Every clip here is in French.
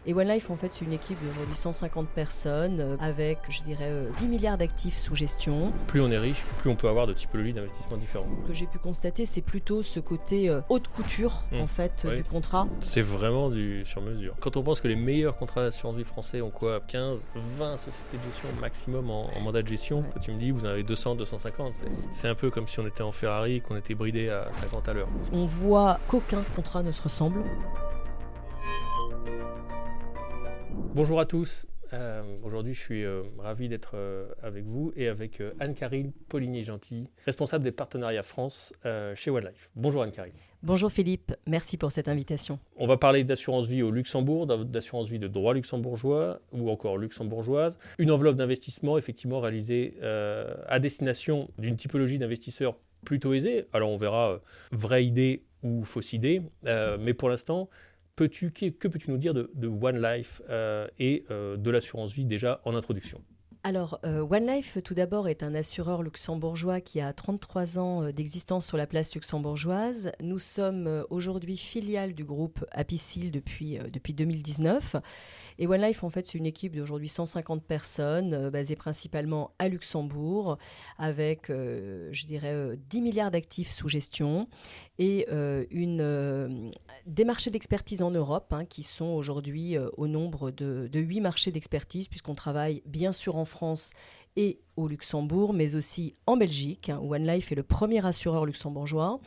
Et One Life, en fait, c'est une équipe d'aujourd'hui 150 personnes avec, je dirais, 10 milliards d'actifs sous gestion. Plus on est riche, plus on peut avoir de typologies d'investissement différentes. Ce que j'ai pu constater, c'est plutôt ce côté haute couture, en fait, oui. du contrat. C'est vraiment du sur-mesure. Quand on pense que les meilleurs contrats d'assurance vie français ont quoi, 15, 20 sociétés de gestion maximum en mandat de gestion, Ouais. tu me dis, vous en avez 200, 250. C'est un peu comme si on était en Ferrari et qu'on était bridé à 50 à l'heure. On voit qu'aucun contrat ne se ressemble. Bonjour à tous. Aujourd'hui, je suis ravi d'être avec vous et avec Anne-Carine Poligny-Gentil, responsable des partenariats France chez One Life. Bonjour Anne-Carine. Bonjour Philippe, merci pour cette invitation. On va parler d'assurance vie au Luxembourg, d'assurance vie de droit luxembourgeois ou encore luxembourgeoise. Une enveloppe d'investissement effectivement réalisée à destination d'une typologie d'investisseurs plutôt aisée. Alors on verra vraie idée ou fausse idée, mais pour l'instant, que peux-tu nous dire de One Life et de l'assurance vie déjà en introduction ? Alors, One Life, tout d'abord, est un assureur luxembourgeois qui a 33 ans d'existence sur la place luxembourgeoise. Nous sommes aujourd'hui filiale du groupe Apicil depuis 2019. Et One Life, en fait, c'est une équipe d'aujourd'hui 150 personnes, basée principalement à Luxembourg, avec, je dirais, 10 milliards d'actifs sous gestion et des marchés d'expertise en Europe, qui sont aujourd'hui au nombre de 8 marchés d'expertise, puisqu'on travaille bien sûr en France et au Luxembourg, mais aussi en Belgique. One Life est le premier assureur luxembourgeois,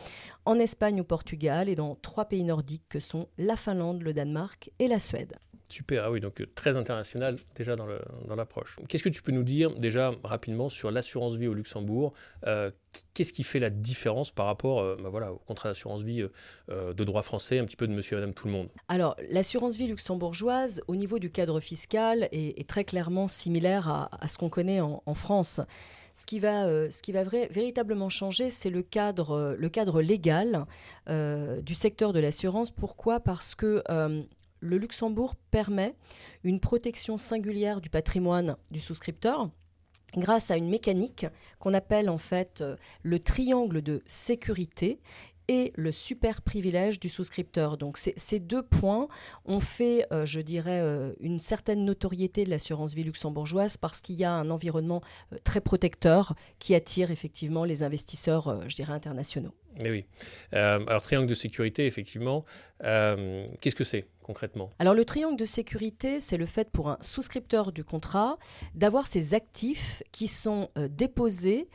en Espagne, au Portugal et dans 3 pays nordiques que sont la Finlande, le Danemark et la Suède. Super, ah oui, donc très international déjà dans l'approche. Qu'est-ce que tu peux nous dire déjà rapidement sur l'assurance vie au Luxembourg ? Qu'est-ce qui fait la différence par rapport au contrat d'assurance vie de droit français, un petit peu de monsieur et madame tout le monde ? Alors, l'assurance vie luxembourgeoise, au niveau du cadre fiscal, est très clairement similaire à ce qu'on connaît en France. Ce qui va véritablement changer, c'est le cadre légal du secteur de l'assurance. Pourquoi ? Parce que le Luxembourg permet une protection singulière du patrimoine du souscripteur grâce à une mécanique qu'on appelle en fait le triangle de sécurité et le super privilège du souscripteur. Donc ces 2 points ont fait, une certaine notoriété de l'assurance vie luxembourgeoise parce qu'il y a un environnement très protecteur qui attire effectivement les investisseurs, internationaux. Mais oui. Alors, triangle de sécurité, effectivement, qu'est-ce que c'est concrètement ? Alors, le triangle de sécurité, c'est le fait pour un souscripteur du contrat d'avoir ses actifs qui sont déposés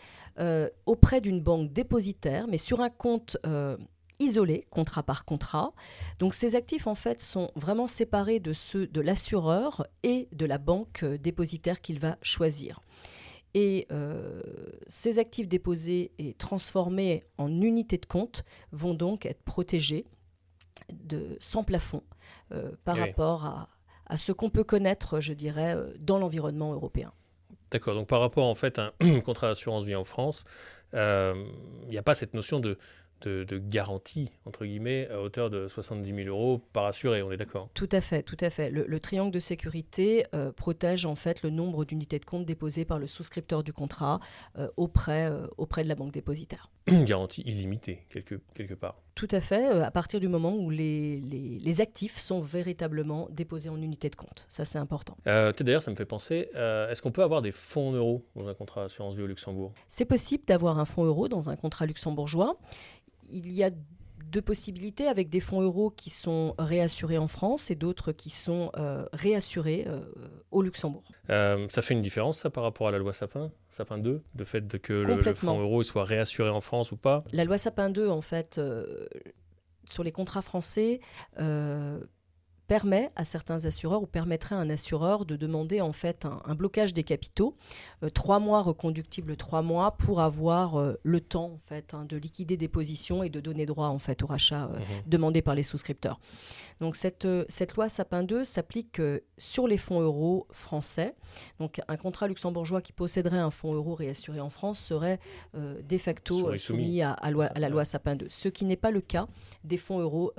auprès d'une banque dépositaire, mais sur un compte isolé, contrat par contrat. Donc, ces actifs, en fait, sont vraiment séparés de ceux de l'assureur et de la banque dépositaire qu'il va choisir. Et ces actifs déposés et transformés en unités de compte vont donc être protégés sans plafond par rapport à ce qu'on peut connaître, dans l'environnement européen. D'accord, donc par rapport en fait à un contrat d'assurance vie en France, il n'y a pas cette notion de garantie, entre guillemets, à hauteur de 70 000 € par assuré, on est d'accord ? Tout à fait. Le triangle de sécurité protège en fait le nombre d'unités de compte déposées par le souscripteur du contrat auprès de la banque dépositaire. Une garantie illimitée, quelque part. Tout à fait, à partir du moment où les actifs sont véritablement déposés en unité de compte. Ça, c'est important. D'ailleurs, ça me fait penser, est-ce qu'on peut avoir des fonds en euros dans un contrat d'assurance vie au Luxembourg ? C'est possible d'avoir un fonds euro dans un contrat luxembourgeois. Il y a 2 possibilités avec des fonds euros qui sont réassurés en France et d'autres qui sont réassurés au Luxembourg. Ça fait une différence, ça, par rapport à la loi Sapin 2, de fait que le fonds euro soit réassuré en France ou pas ? La loi Sapin 2, en fait, sur les contrats français, permet à certains assureurs ou permettrait à un assureur de demander en fait un blocage des capitaux, 3 mois reconductibles 3 mois pour avoir le temps en fait de liquider des positions et de donner droit en fait au rachat demandé par les souscripteurs. Donc cette loi Sapin 2 s'applique sur les fonds euros français. Donc un contrat luxembourgeois qui posséderait un fonds euro réassuré en France serait de facto soumis à la loi Sapin 2. Ce qui n'est pas le cas des fonds euros,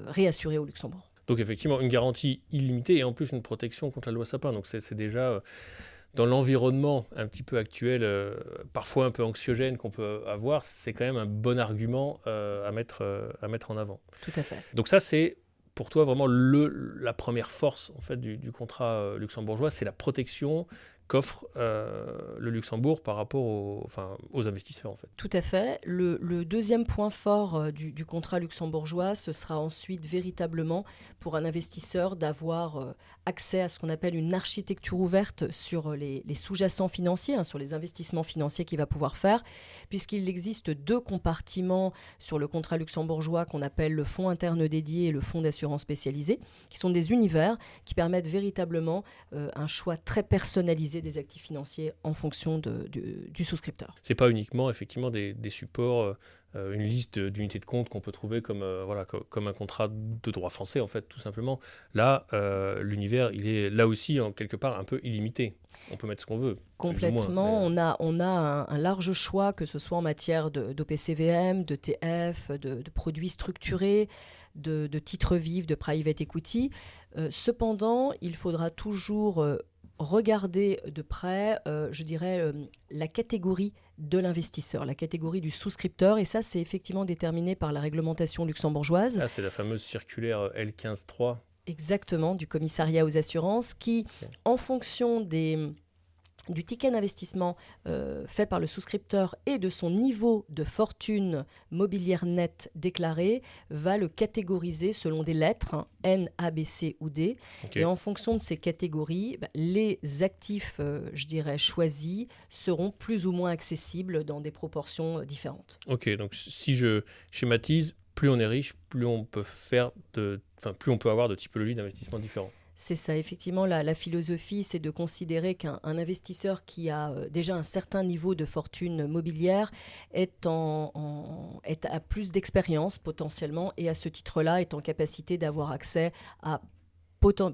réassurés au Luxembourg. Donc effectivement, une garantie illimitée et en plus une protection contre la loi Sapin. Donc c'est déjà dans l'environnement un petit peu actuel, parfois un peu anxiogène qu'on peut avoir, c'est quand même un bon argument à mettre en avant. Tout à fait. Donc ça, c'est pour toi vraiment la première force en fait, du contrat luxembourgeois, c'est la protection qu'offre le Luxembourg par rapport aux investisseurs en fait. Tout à fait. Le deuxième point fort du contrat luxembourgeois, ce sera ensuite véritablement pour un investisseur d'avoir accès à ce qu'on appelle une architecture ouverte sur les sous-jacents financiers, sur les investissements financiers qu'il va pouvoir faire, puisqu'il existe 2 compartiments sur le contrat luxembourgeois qu'on appelle le fonds interne dédié et le fonds d'assurance spécialisé, qui sont des univers qui permettent véritablement un choix très personnalisé des actifs financiers en fonction du souscripteur. C'est pas uniquement effectivement des supports, une liste d'unités de compte qu'on peut trouver comme un contrat de droit français en fait tout simplement. Là, l'univers il est là aussi en quelque part un peu illimité. On peut mettre ce qu'on veut. Complètement, on a un large choix, que ce soit en matière d'OPCVM, de TF, de produits structurés, de titres vifs, de private equity. Cependant, il faudra toujours regarder de près, je dirais, la catégorie de l'investisseur, la catégorie du souscripteur. Et ça, c'est effectivement déterminé par la réglementation luxembourgeoise. Ah, c'est la fameuse circulaire L15-3. Exactement, du commissariat aux assurances, qui, en fonction du ticket d'investissement fait par le souscripteur et de son niveau de fortune mobilière nette déclarée, va le catégoriser selon des lettres, N, A, B, C ou D. Okay. Et en fonction de ces catégories, les actifs, je dirais, choisis seront plus ou moins accessibles dans des proportions différentes. Ok, donc si je schématise, plus on est riche, plus on peut plus on peut avoir de typologies d'investissement différents. C'est ça, effectivement, la philosophie, c'est de considérer qu'un investisseur qui a déjà un certain niveau de fortune mobilière est à plus d'expérience potentiellement, et à ce titre-là est en capacité d'avoir accès à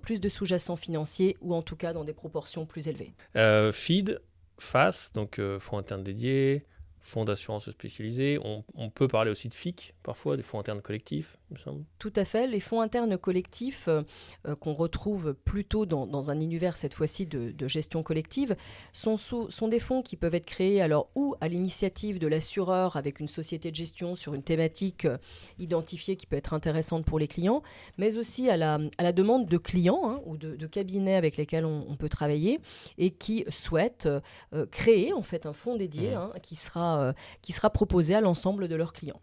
plus de sous-jacents financiers, ou en tout cas dans des proportions plus élevées. FID, FAS, donc fonds interne dédié, fonds d'assurance spécialisés. On peut parler aussi de FIC, parfois, des fonds internes collectifs, il me semble. Tout à fait. Les fonds internes collectifs qu'on retrouve plutôt dans un univers, cette fois-ci, de gestion collective, sont des fonds qui peuvent être créés alors ou à l'initiative de l'assureur avec une société de gestion sur une thématique identifiée qui peut être intéressante pour les clients, mais aussi à la demande de clients ou de cabinets avec lesquels on peut travailler et qui souhaitent créer en fait un fonds dédié qui sera proposé à l'ensemble de leurs clients.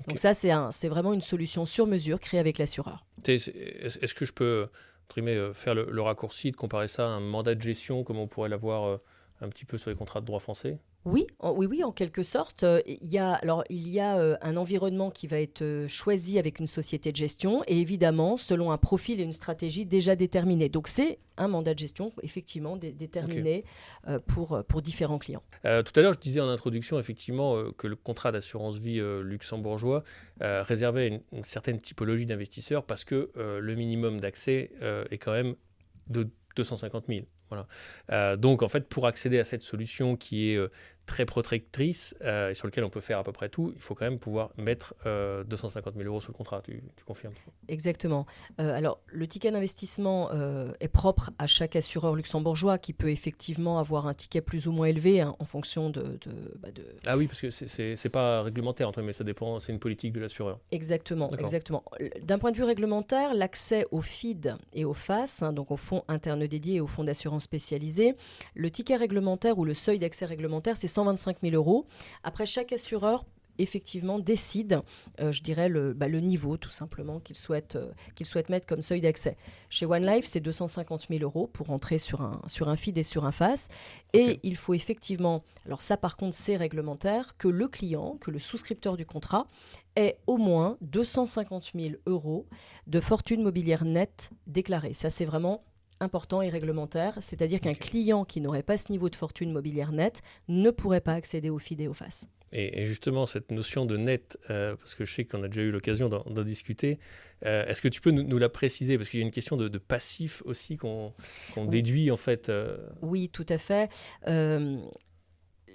Okay. Donc ça, c'est vraiment une solution sur mesure créée avec l'assureur. Est-ce que je peux faire le raccourci de comparer ça à un mandat de gestion comme on pourrait l'avoir un petit peu sur les contrats de droit français ? Oui, en quelque sorte. Il y a un environnement qui va être choisi avec une société de gestion et évidemment selon un profil et une stratégie déjà déterminés. Donc c'est un mandat de gestion effectivement déterminé pour différents clients. Tout à l'heure, je disais en introduction effectivement que le contrat d'assurance vie luxembourgeois réservait une certaine typologie d'investisseurs parce que le minimum d'accès est quand même de 250 000. Voilà. Donc, en fait, pour accéder à cette solution qui est très protectrice et sur laquelle on peut faire à peu près tout, il faut quand même pouvoir mettre 250 000 euros sur le contrat. Tu confirmes ? Exactement. Alors, le ticket d'investissement est propre à chaque assureur luxembourgeois qui peut effectivement avoir un ticket plus ou moins élevé en fonction de... Ah oui, parce que c'est pas réglementaire, mais ça dépend, c'est une politique de l'assureur. Exactement. D'un point de vue réglementaire, l'accès au FID et au FAS, donc au fonds interne dédié et au fonds d'assurance spécialisé, le ticket réglementaire ou le seuil d'accès réglementaire, c'est 125 000 euros. Après, chaque assureur effectivement décide, je dirais, le niveau tout simplement qu'il souhaite mettre comme seuil d'accès. Chez One Life, c'est 250 000 euros pour entrer sur un FID et sur un FAS. Okay. Et il faut effectivement, alors ça par contre c'est réglementaire, que le client, que le souscripteur du contrat ait au moins 250 000 euros de fortune mobilière nette déclarée. Ça c'est vraiment important et réglementaire, c'est-à-dire qu'un client qui n'aurait pas ce niveau de fortune mobilière nette ne pourrait pas accéder au FID et au FAS. Et justement, cette notion de net, parce que je sais qu'on a déjà eu l'occasion d'en discuter, est-ce que tu peux nous la préciser ? Parce qu'il y a une question de passif aussi qu'on déduit en fait. Oui, tout à fait.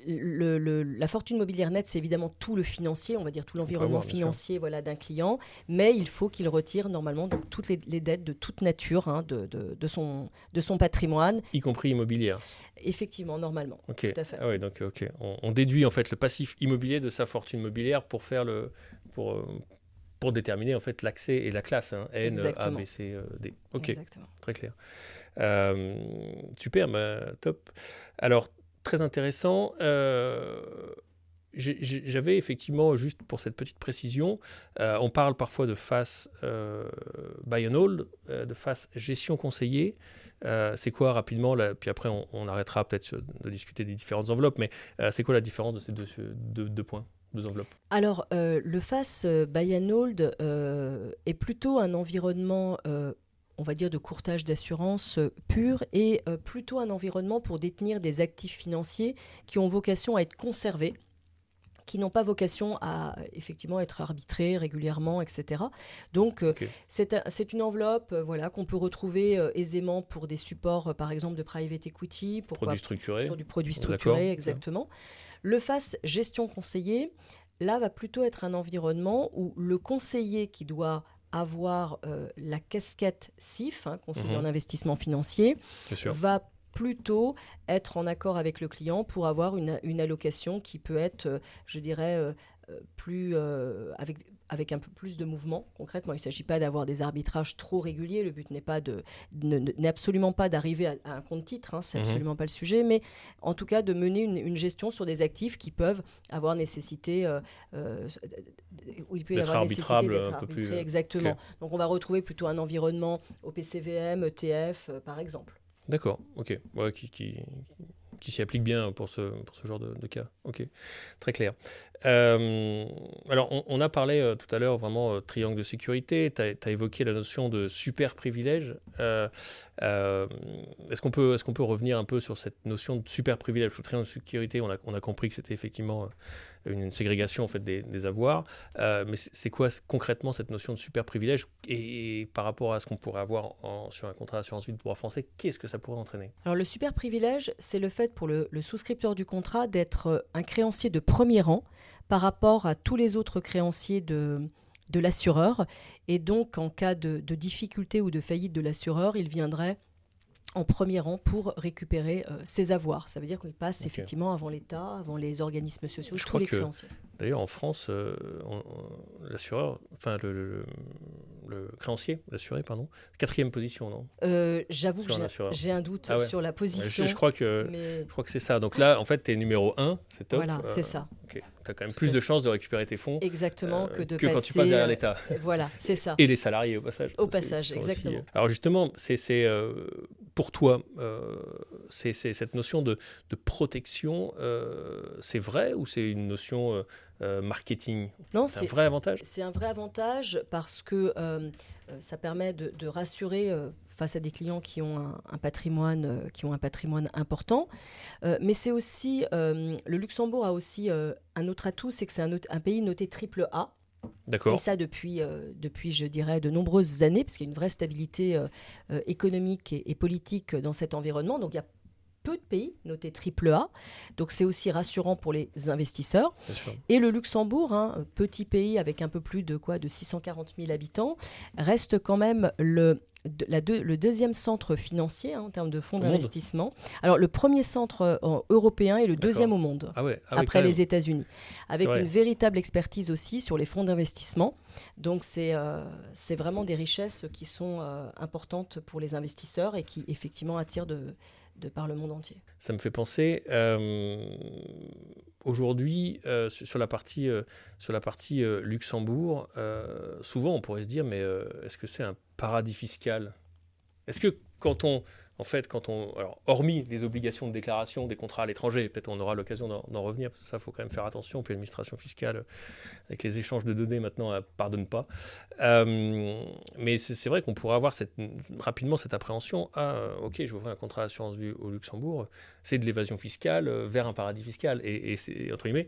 La fortune mobilière nette, c'est évidemment tout le financier, on va dire tout l'environnement financier d'un client, mais il faut qu'il retire normalement donc, toutes les dettes de toute nature de son patrimoine. Y compris immobilière. Effectivement, normalement. Okay. Tout à fait. Ah ouais, donc on déduit en fait le passif immobilier de sa fortune mobilière pour pour déterminer en fait l'accès et la classe, hein, N, A, Exactement. B, C, D. Ok, Exactement. très clair. Super, top. Alors, très intéressant. J'avais effectivement, juste pour cette petite précision, on parle parfois de phase buy and hold, de phase gestion conseillée. C'est quoi rapidement, là, puis après on arrêtera peut-être de discuter des différentes enveloppes, mais c'est quoi la différence de ces deux points, deux enveloppes? Alors, le FAS Buy and Hold est plutôt un environnement, on va dire, de courtage d'assurance pur et plutôt un environnement pour détenir des actifs financiers qui ont vocation à être conservés, qui n'ont pas vocation à effectivement être arbitrés régulièrement, etc. Donc, Ok. c'est une enveloppe voilà, qu'on peut retrouver aisément pour des supports, par exemple, de private equity, Produits structurés. sur du produit D'accord. structuré, exactement. Le FAS gestion conseillée, là, va plutôt être un environnement où le conseiller qui doit avoir la casquette CIF, conseiller en investissement financier, Bien sûr. va plutôt être en accord avec le client pour avoir une allocation qui peut être, je dirais, plus avec un peu plus de mouvement. Concrètement, il ne s'agit pas d'avoir des arbitrages trop réguliers. Le but n'est absolument pas d'arriver à un compte titre, c'est absolument pas le sujet, mais en tout cas de mener une gestion sur des actifs qui peuvent avoir nécessité, où il peut y D'être avoir nécessité arbitrable, d'être un peu arbitré, plus, exactement. ok. Donc on va retrouver plutôt un environnement au PCVM, ETF, par exemple. D'accord, ok. Ouais, qui s'y applique bien pour ce genre de cas. Ok, très clair. Alors, on a parlé tout à l'heure vraiment triangle de sécurité. Tu as évoqué la notion de super privilège. Est-ce qu'on peut revenir un peu sur cette notion de super privilège? Le triangle de sécurité, on a compris que c'était effectivement une ségrégation en fait, des avoirs. Mais c'est quoi concrètement cette notion de super privilège et par rapport à ce qu'on pourrait avoir sur un contrat d'assurance vie de droit français, qu'est-ce que ça pourrait entraîner? Alors le super privilège, c'est le fait pour le souscripteur du contrat d'être un créancier de premier rang par rapport à tous les autres créanciers de l'assureur. Et donc, en cas de difficulté ou de faillite de l'assureur, il viendrait en premier rang pour récupérer ses avoirs. Ça veut dire qu'il passe effectivement avant l'État, avant les organismes sociaux, tous les créanciers. D'ailleurs, en France, l'assureur, enfin le créancier, l'assuré, pardon, quatrième position, non? J'avoue que j'ai un doute sur la position. Je crois que c'est ça. Donc là, en fait, tu es numéro 1, c'est top. Voilà, c'est ça. Okay. Tu as quand même plus de chances de récupérer tes fonds exactement, que quand tu passes derrière l'État. Voilà, c'est ça. Et les salariés, au passage. Au passage, exactement. Aussi, alors justement, c'est pour toi, c'est cette notion de protection, c'est vrai ou c'est une notion marketing? Non, c'est un vrai avantage? C'est un vrai avantage parce que ça permet de rassurer face à des clients qui ont un patrimoine important. Mais c'est aussi, le Luxembourg a aussi un autre atout, c'est que c'est un pays noté triple A. D'accord. Et ça depuis, je dirais, de nombreuses années, parce qu'il y a une vraie stabilité économique et politique dans cet environnement. Donc il y a peu de pays notés triple A. Donc c'est aussi rassurant pour les investisseurs. Et le Luxembourg, petit pays avec un peu plus de 640 000 habitants, reste quand même le deuxième centre financier en termes de fonds d'investissement. Alors, le premier centre européen et le deuxième au monde, après les États-Unis, avec une véritable expertise aussi sur les fonds d'investissement. Donc, c'est vraiment des richesses qui sont importantes pour les investisseurs et qui, effectivement, attirent de par le monde entier. Ça me fait penser, aujourd'hui, sur la partie Luxembourg, souvent on pourrait se dire, mais est-ce que c'est un paradis fiscal? Est-ce que alors, hormis les obligations de déclaration des contrats à l'étranger, peut-être on aura l'occasion d'en revenir, parce que ça, il faut quand même faire attention, puis l'administration fiscale, avec les échanges de données maintenant, elle ne pardonne pas. Mais c'est vrai qu'on pourrait avoir rapidement cette appréhension, ok, je vais ouvrir un contrat d'assurance vie au Luxembourg, c'est de l'évasion fiscale vers un paradis fiscal, et c'est, entre guillemets,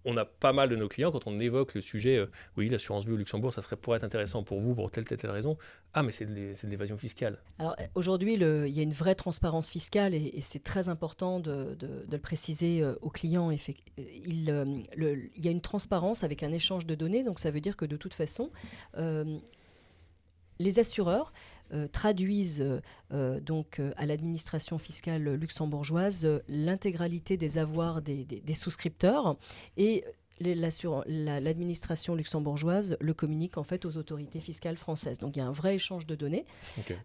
on a pas mal de nos clients, quand on évoque le sujet, oui, l'assurance vie au Luxembourg, ça pourrait être intéressant pour vous, pour telle raison. Ah, mais c'est de l'évasion fiscale. Alors, aujourd'hui, il y a une vraie transparence fiscale et c'est très important de le préciser aux clients. Il y a une transparence avec un échange de données, donc ça veut dire que de toute façon, les assureurs traduisent donc à l'administration fiscale luxembourgeoise l'intégralité des avoirs des souscripteurs et l'administration luxembourgeoise le communique en fait aux autorités fiscales françaises. Donc il y a un vrai échange de données. Ok.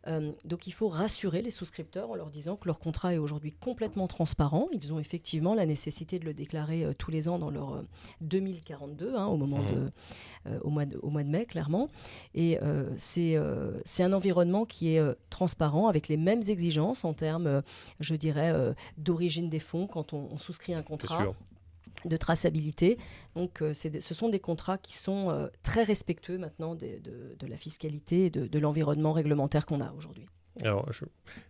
Donc il faut rassurer les souscripteurs en leur disant que leur contrat est aujourd'hui complètement transparent. Ils ont effectivement la nécessité de le déclarer tous les ans dans leur 2042, au moment au mois de mai, clairement. Et c'est un environnement qui est transparent, avec les mêmes exigences en termes, je dirais, d'origine des fonds quand on souscrit un contrat. C'est sûr. De traçabilité. Donc, ce sont des contrats qui sont très respectueux maintenant de la fiscalité et de l'environnement réglementaire qu'on a aujourd'hui. Alors,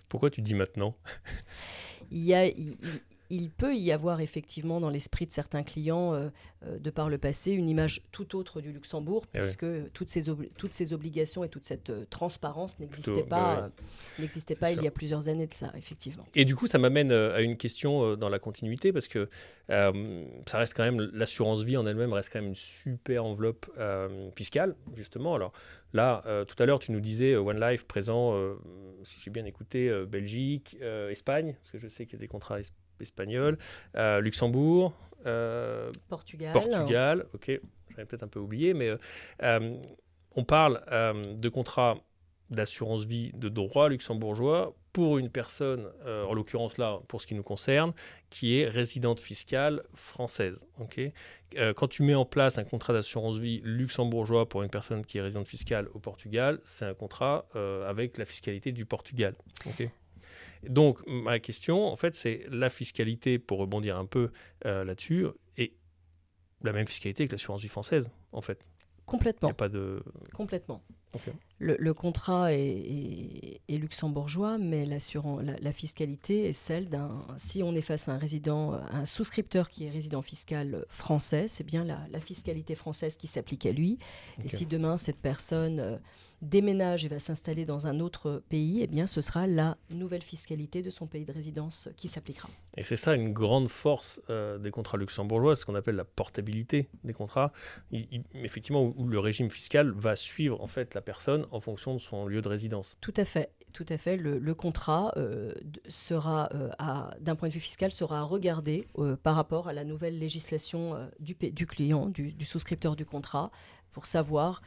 pourquoi tu dis maintenant ? Il peut y avoir effectivement dans l'esprit de certains clients, de par le passé, une image tout autre du Luxembourg, puisque toutes ces obligations et toute cette transparence n'existaient pas il y a plusieurs années de ça, effectivement. Et du coup, ça m'amène à une question dans la continuité, parce que ça reste quand même, l'assurance vie en elle-même reste quand même une super enveloppe fiscale, justement. Alors là, tout à l'heure, tu nous disais One Life présent, si j'ai bien écouté, Belgique, Espagne, parce que je sais qu'il y a des contrats espagnols, Luxembourg, Portugal, ok, j'avais peut-être un peu oublié, mais on parle de contrats d'assurance vie de droit luxembourgeois pour une personne, en l'occurrence là, pour ce qui nous concerne, qui est résidente fiscale française. Okay, quand tu mets en place un contrat d'assurance vie luxembourgeois pour une personne qui est résidente fiscale au Portugal, c'est un contrat avec la fiscalité du Portugal. Okay. Donc, ma question, en fait, c'est la fiscalité, pour rebondir un peu là-dessus, et la même fiscalité que l'assurance vie française, en fait. Complètement. Il n'y a pas de... Complètement. Okay. Le contrat est luxembourgeois, mais la fiscalité est celle si on est face à un souscripteur qui est résident fiscal français, c'est bien la fiscalité française qui s'applique à lui. Okay. Et si demain, cette personne déménage et va s'installer dans un autre pays, eh bien, ce sera la nouvelle fiscalité de son pays de résidence qui s'appliquera. Et c'est ça une grande force des contrats luxembourgeois, ce qu'on appelle la portabilité des contrats, effectivement, où le régime fiscal va suivre en fait la personne en fonction de son lieu de résidence. Tout à fait. Le contrat sera, d'un point de vue fiscal, sera regardé par rapport à la nouvelle législation du client, du souscripteur du contrat, pour savoir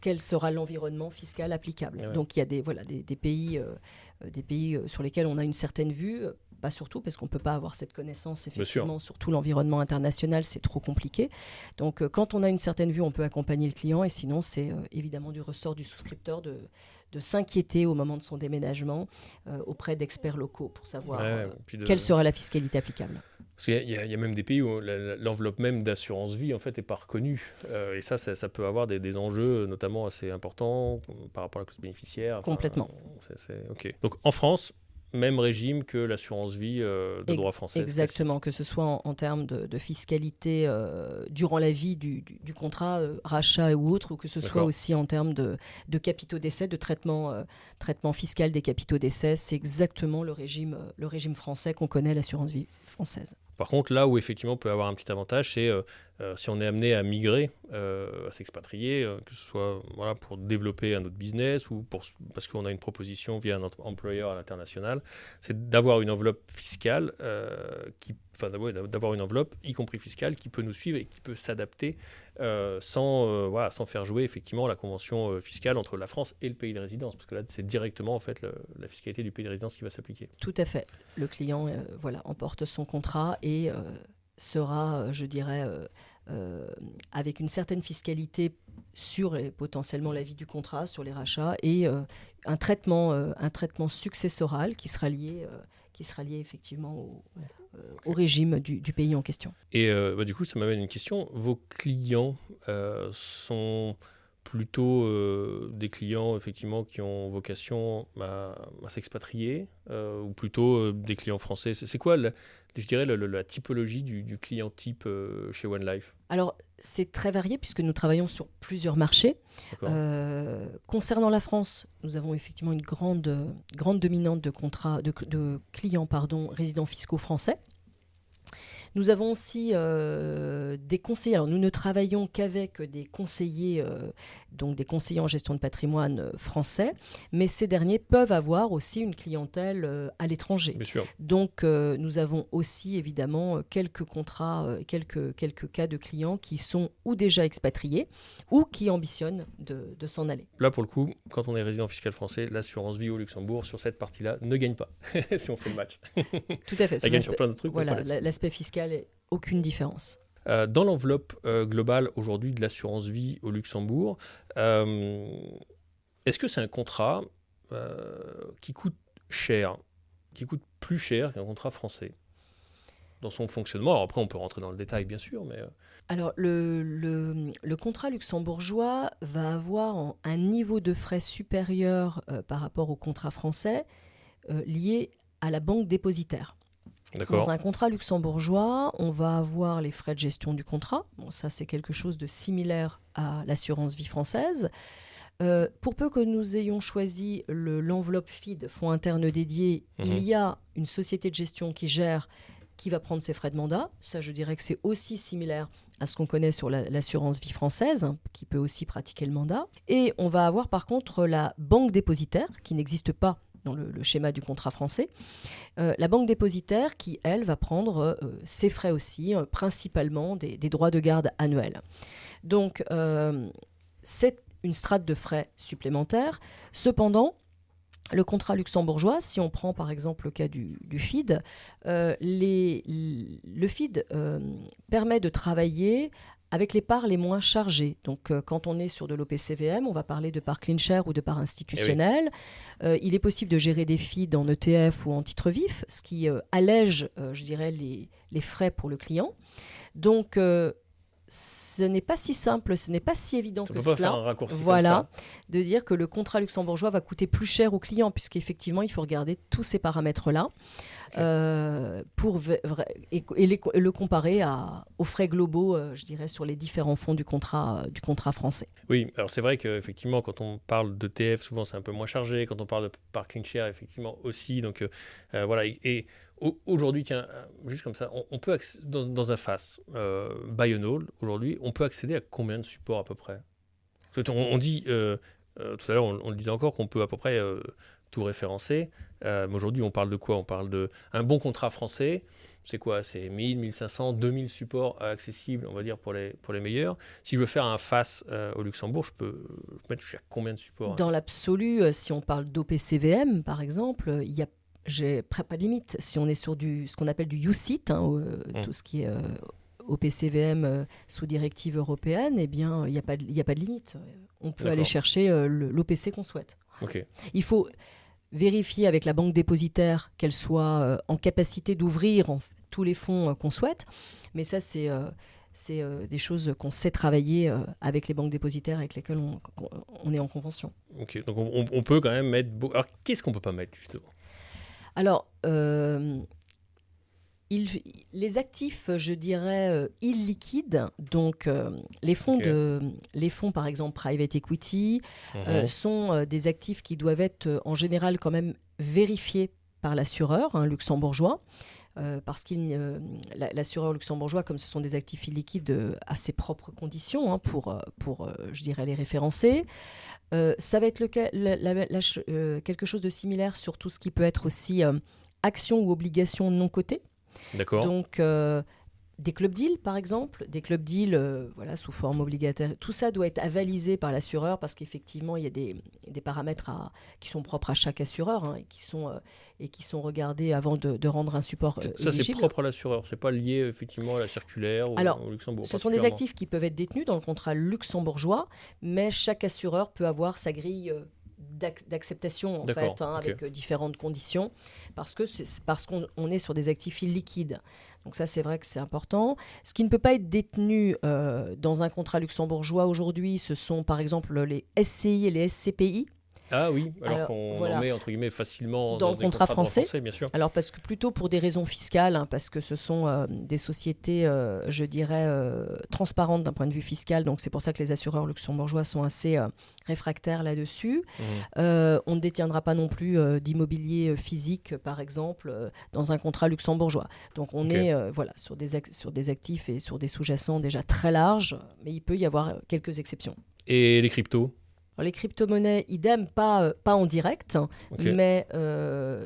quel sera l'environnement fiscal applicable. Ouais. Donc il y a des pays sur lesquels on a une certaine vue, pas surtout parce qu'on ne peut pas avoir cette connaissance effectivement sur tout l'environnement international, c'est trop compliqué. Donc quand on a une certaine vue, on peut accompagner le client, et sinon c'est évidemment du ressort du souscripteur de s'inquiéter au moment de son déménagement auprès d'experts locaux pour savoir quelle sera la fiscalité applicable. Parce qu'il y a même des pays où l'enveloppe même d'assurance vie en fait n'est pas reconnue. Et ça peut avoir des enjeux notamment assez importants par rapport à la clause bénéficiaire. Complètement. Okay. Donc en France, même régime que l'assurance vie de droit français. Exactement, que ce soit en termes de fiscalité durant la vie du contrat, rachat ou autre, ou que ce soit aussi en termes de capitaux d'essai, de traitement fiscal des capitaux d'essai. C'est exactement le régime français qu'on connaît, l'assurance vie française. Par contre, là où effectivement on peut avoir un petit avantage, c'est si on est amené à migrer, à s'expatrier, que ce soit pour développer un autre business ou parce qu'on a une proposition via un employeur à l'international, c'est d'avoir une enveloppe fiscale, d'avoir une enveloppe, y compris fiscale, qui peut nous suivre et qui peut s'adapter sans faire jouer effectivement la convention fiscale entre la France et le pays de résidence, parce que là c'est directement en fait la fiscalité du pays de résidence qui va s'appliquer. Tout à fait. Le client emporte son contrat et sera, je dirais, avec une certaine fiscalité sur potentiellement la vie du contrat, sur les rachats, et un traitement successoral qui sera lié effectivement au régime du pays en question. Et du coup, ça m'amène une question. Vos clients sont plutôt des clients effectivement qui ont vocation à s'expatrier ou plutôt des clients français? C'est quoi, je dirais, la typologie du client type chez One Life? Alors, c'est très varié puisque nous travaillons sur plusieurs marchés. Concernant la France, nous avons effectivement une grande dominante de clients résidents fiscaux français. Nous avons aussi des conseillers. Alors, nous ne travaillons qu'avec des conseillers, donc des conseillers en gestion de patrimoine français, mais ces derniers peuvent avoir aussi une clientèle à l'étranger. Bien sûr. Donc, nous avons aussi évidemment quelques contrats, quelques cas de clients qui sont ou déjà expatriés ou qui ambitionnent de s'en aller. Là, pour le coup, quand on est résident fiscal français, l'assurance vie au Luxembourg, sur cette partie-là, ne gagne pas, si on fait le match. Tout à fait. Elle gagne sur plein de trucs, mais voilà, pas là-dessus. l'aspect fiscal, aucune différence. Dans l'enveloppe globale aujourd'hui de l'assurance vie au Luxembourg, est-ce que c'est un contrat qui coûte cher, qui coûte plus cher qu'un contrat français dans son fonctionnement? Alors après, on peut rentrer dans le détail, bien sûr, mais... Alors, le contrat luxembourgeois va avoir un niveau de frais supérieur par rapport au contrat français lié à la banque dépositaire. D'accord. Dans un contrat luxembourgeois, on va avoir les frais de gestion du contrat. Bon, ça, c'est quelque chose de similaire à l'assurance vie française. Pour peu que nous ayons choisi l'enveloppe FID, fonds interne dédié, il y a une société de gestion qui va prendre ses frais de mandat. Ça, je dirais que c'est aussi similaire à ce qu'on connaît sur l'assurance vie française, qui peut aussi pratiquer le mandat. Et on va avoir par contre la banque dépositaire, qui n'existe pas dans le schéma du contrat français. La banque dépositaire qui, elle, va prendre ses frais aussi, principalement des droits de garde annuels. Donc, c'est une strate de frais supplémentaires. Cependant, le contrat luxembourgeois, si on prend par exemple le cas du FID, le FID permet de travailler avec les parts les moins chargées. Donc, quand on est sur de l'OPCVM, on va parler de parts clean share ou de parts institutionnelles. Oui. Il est possible de gérer des FID en ETF ou en titre vif, ce qui allège, je dirais, les frais pour le client. Donc, ce n'est pas si simple, ce n'est pas si évident que cela. On ne peut pas faire un raccourci voilà, comme ça. De dire que le contrat luxembourgeois va coûter plus cher au client, puisqu'effectivement, il faut regarder tous ces paramètres-là. Et le comparer aux frais globaux, je dirais, sur les différents fonds du contrat français. Oui, alors c'est vrai qu'effectivement, quand on parle de TF, souvent c'est un peu moins chargé. Quand on parle de par clean share, effectivement aussi. Donc voilà. Et aujourd'hui, tiens, juste comme ça, on peut dans un FAS buy and hold, aujourd'hui, on peut accéder à combien de supports à peu près? On dit, tout à l'heure, on le disait encore, qu'on peut à peu près tout référencer. Mais aujourd'hui, on parle de quoi? On parle d'un bon contrat français. C'est quoi? C'est 1000, 1500, 2000 supports accessibles, on va dire, pour les meilleurs. Si je veux faire un FAS au Luxembourg, je peux mettre jusqu'à combien de supports? Dans l'absolu, si on parle d'OPCVM, par exemple, il y a pas de limite. Si on est sur ce qu'on appelle du UCIT, tout ce qui est OPCVM sous directive européenne, eh bien, il n'y a pas de limite. On peut aller chercher l'OPC qu'on souhaite. Okay. Il faut vérifier avec la banque dépositaire qu'elle soit en capacité d'ouvrir tous les fonds qu'on souhaite. Mais ça, c'est des choses qu'on sait travailler avec les banques dépositaires avec lesquelles on est en convention. Ok, donc on peut quand même mettre... Alors, qu'est-ce qu'on ne peut pas mettre, justement? Alors, les actifs, je dirais, illiquides, donc les fonds, par exemple, private equity, sont des actifs qui doivent être en général quand même vérifiés par l'assureur luxembourgeois. Parce que l'assureur luxembourgeois, comme ce sont des actifs illiquides, a ses propres conditions pour je dirais, les référencer. Ça va être quelque chose de similaire sur tout ce qui peut être aussi actions ou obligations non cotées. D'accord. Donc, des club deals, par exemple, des club deals sous forme obligataire. Tout ça doit être avalisé par l'assureur parce qu'effectivement, il y a des paramètres qui sont propres à chaque assureur et qui sont regardés avant de rendre un support ça, éligible. C'est propre à l'assureur. C'est pas lié effectivement à la circulaire au Luxembourg. Ce sont des actifs qui peuvent être détenus dans le contrat luxembourgeois, mais chaque assureur peut avoir sa grille d'acceptation avec différentes conditions parce qu'on est sur des actifs illiquides. Donc ça, c'est vrai que c'est important. Ce qui ne peut pas être détenu dans un contrat luxembourgeois aujourd'hui, ce sont par exemple les SCI et les SCPI. Ah oui, alors Alors, qu'on voilà. en met entre guillemets facilement Dans le des contrat contrats de droit français. bien sûr. Alors parce que plutôt pour des raisons fiscales, hein, parce que ce sont des sociétés, je dirais, transparentes d'un point de vue fiscal, donc c'est pour ça que les assureurs luxembourgeois sont assez réfractaires là-dessus. On ne détiendra pas non plus d'immobilier physique, par exemple, dans un contrat luxembourgeois. Donc on est voilà, sur des actifs et sur des sous-jacents déjà très larges, mais il peut y avoir quelques exceptions. Et les cryptos? Alors, les crypto-monnaies, idem, pas en direct, Ok. mais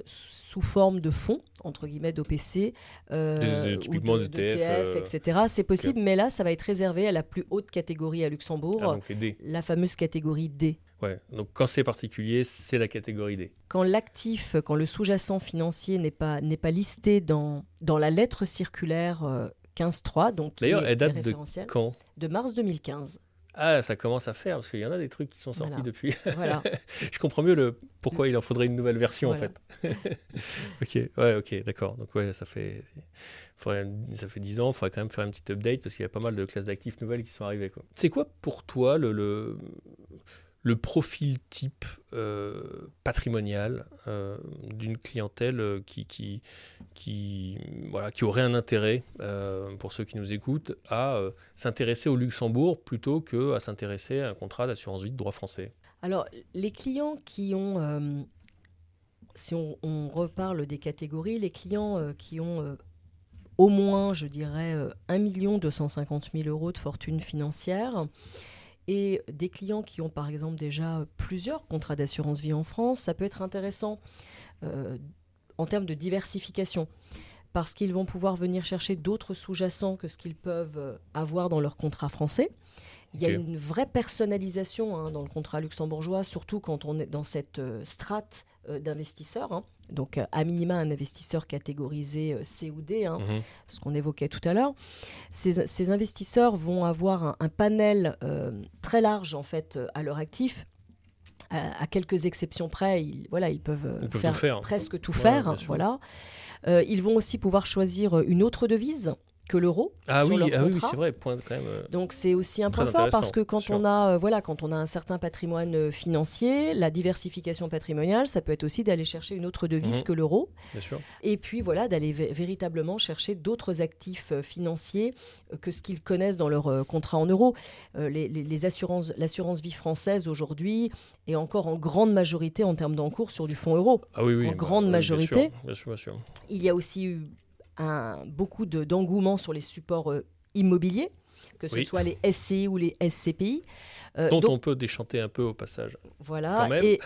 sous forme de fonds, entre guillemets, d'OPC, ou Typiquement des d'ETF, ETF. etc. C'est possible, mais là, ça va être réservé à la plus haute catégorie à Luxembourg, Donc les D. la fameuse catégorie D. Ouais. Donc quand c'est particulier, c'est la catégorie D. Quand le sous-jacent financier n'est pas listé dans la lettre circulaire 15.3, donc qui D'ailleurs, est elle date de référentielle, quand? de mars 2015. Ah, ça commence à faire, parce qu'il y en a des trucs qui sont sortis Voilà. depuis. Voilà. Je comprends mieux pourquoi il en faudrait une nouvelle version, Voilà. en fait. Ok, d'accord. Donc ça fait 10 ans, il faudrait quand même faire une petite update, parce qu'il y a pas mal de classes d'actifs nouvelles qui sont arrivées, quoi. C'est quoi pour toi le profil type patrimonial d'une clientèle qui aurait un intérêt, pour ceux qui nous écoutent, à s'intéresser au Luxembourg plutôt qu'à s'intéresser à un contrat d'assurance vie de droit français? Alors, les clients qui ont, si on reparle des catégories, les clients qui ont au moins, je dirais, 1 250 000 euros de fortune financière, et des clients qui ont par exemple déjà plusieurs contrats d'assurance vie en France, ça peut être intéressant en termes de diversification, parce qu'ils vont pouvoir venir chercher d'autres sous-jacents que ce qu'ils peuvent avoir dans leur contrat français. Il y a une vraie personnalisation dans le contrat luxembourgeois, surtout quand on est dans cette strate d'investisseurs. Donc, à minima, un investisseur catégorisé C ou D, ce qu'on évoquait tout à l'heure. Ces investisseurs vont avoir un panel très large, en fait, à leur actif. À quelques exceptions près, ils peuvent faire presque tout faire. Voilà. Ils vont aussi pouvoir choisir une autre devise que l'euro sur leur contrat. Oui, c'est vrai, point quand même. Donc c'est aussi un point fort, parce que quand on a un certain patrimoine financier, la diversification patrimoniale, ça peut être aussi d'aller chercher une autre devise que l'euro. Bien sûr. Et puis d'aller véritablement chercher d'autres actifs financiers que ce qu'ils connaissent dans leur contrat en euros. L'assurance vie française aujourd'hui est encore en grande majorité en termes d'encours sur du fonds euro. En grande majorité. Bien sûr. Il y a aussi eu beaucoup d'engouement sur les supports immobiliers, que ce soit les SCI ou les SCPI. Dont on peut déchanter un peu au passage. Voilà, et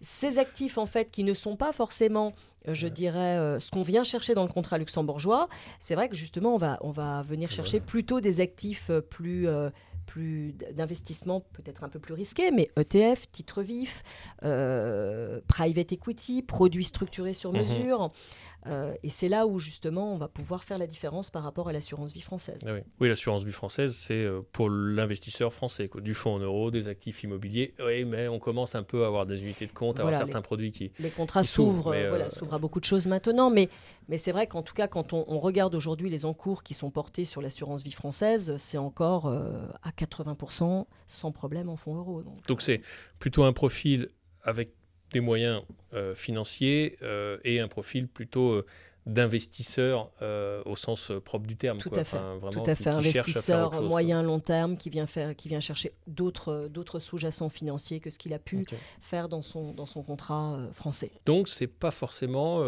ces actifs en fait qui ne sont pas forcément, je dirais, ce qu'on vient chercher dans le contrat luxembourgeois, c'est vrai que justement on va venir chercher plutôt des actifs plus d'investissement peut-être un peu plus risqués, mais ETF, titres vifs, private equity, produits structurés sur mesure. Et c'est là où justement on va pouvoir faire la différence par rapport à l'assurance vie française. Ah oui, l'assurance vie française, c'est pour l'investisseur français, quoi. Du fonds en euros, des actifs immobiliers. Oui, mais on commence un peu à avoir des unités de compte, à avoir certains produits qui... Les contrats s'ouvrent à beaucoup de choses maintenant, mais c'est vrai qu'en tout cas, quand on regarde aujourd'hui les encours qui sont portés sur l'assurance vie française, c'est encore à 80% sans problème en fonds euros. Donc c'est plutôt un profil avec des moyens financiers et un profil plutôt d'investisseur au sens propre du terme. Tout à fait. Investisseur moyen, long terme qui vient chercher d'autres sous-jacents financiers que ce qu'il a pu faire dans son contrat français. Donc c'est pas forcément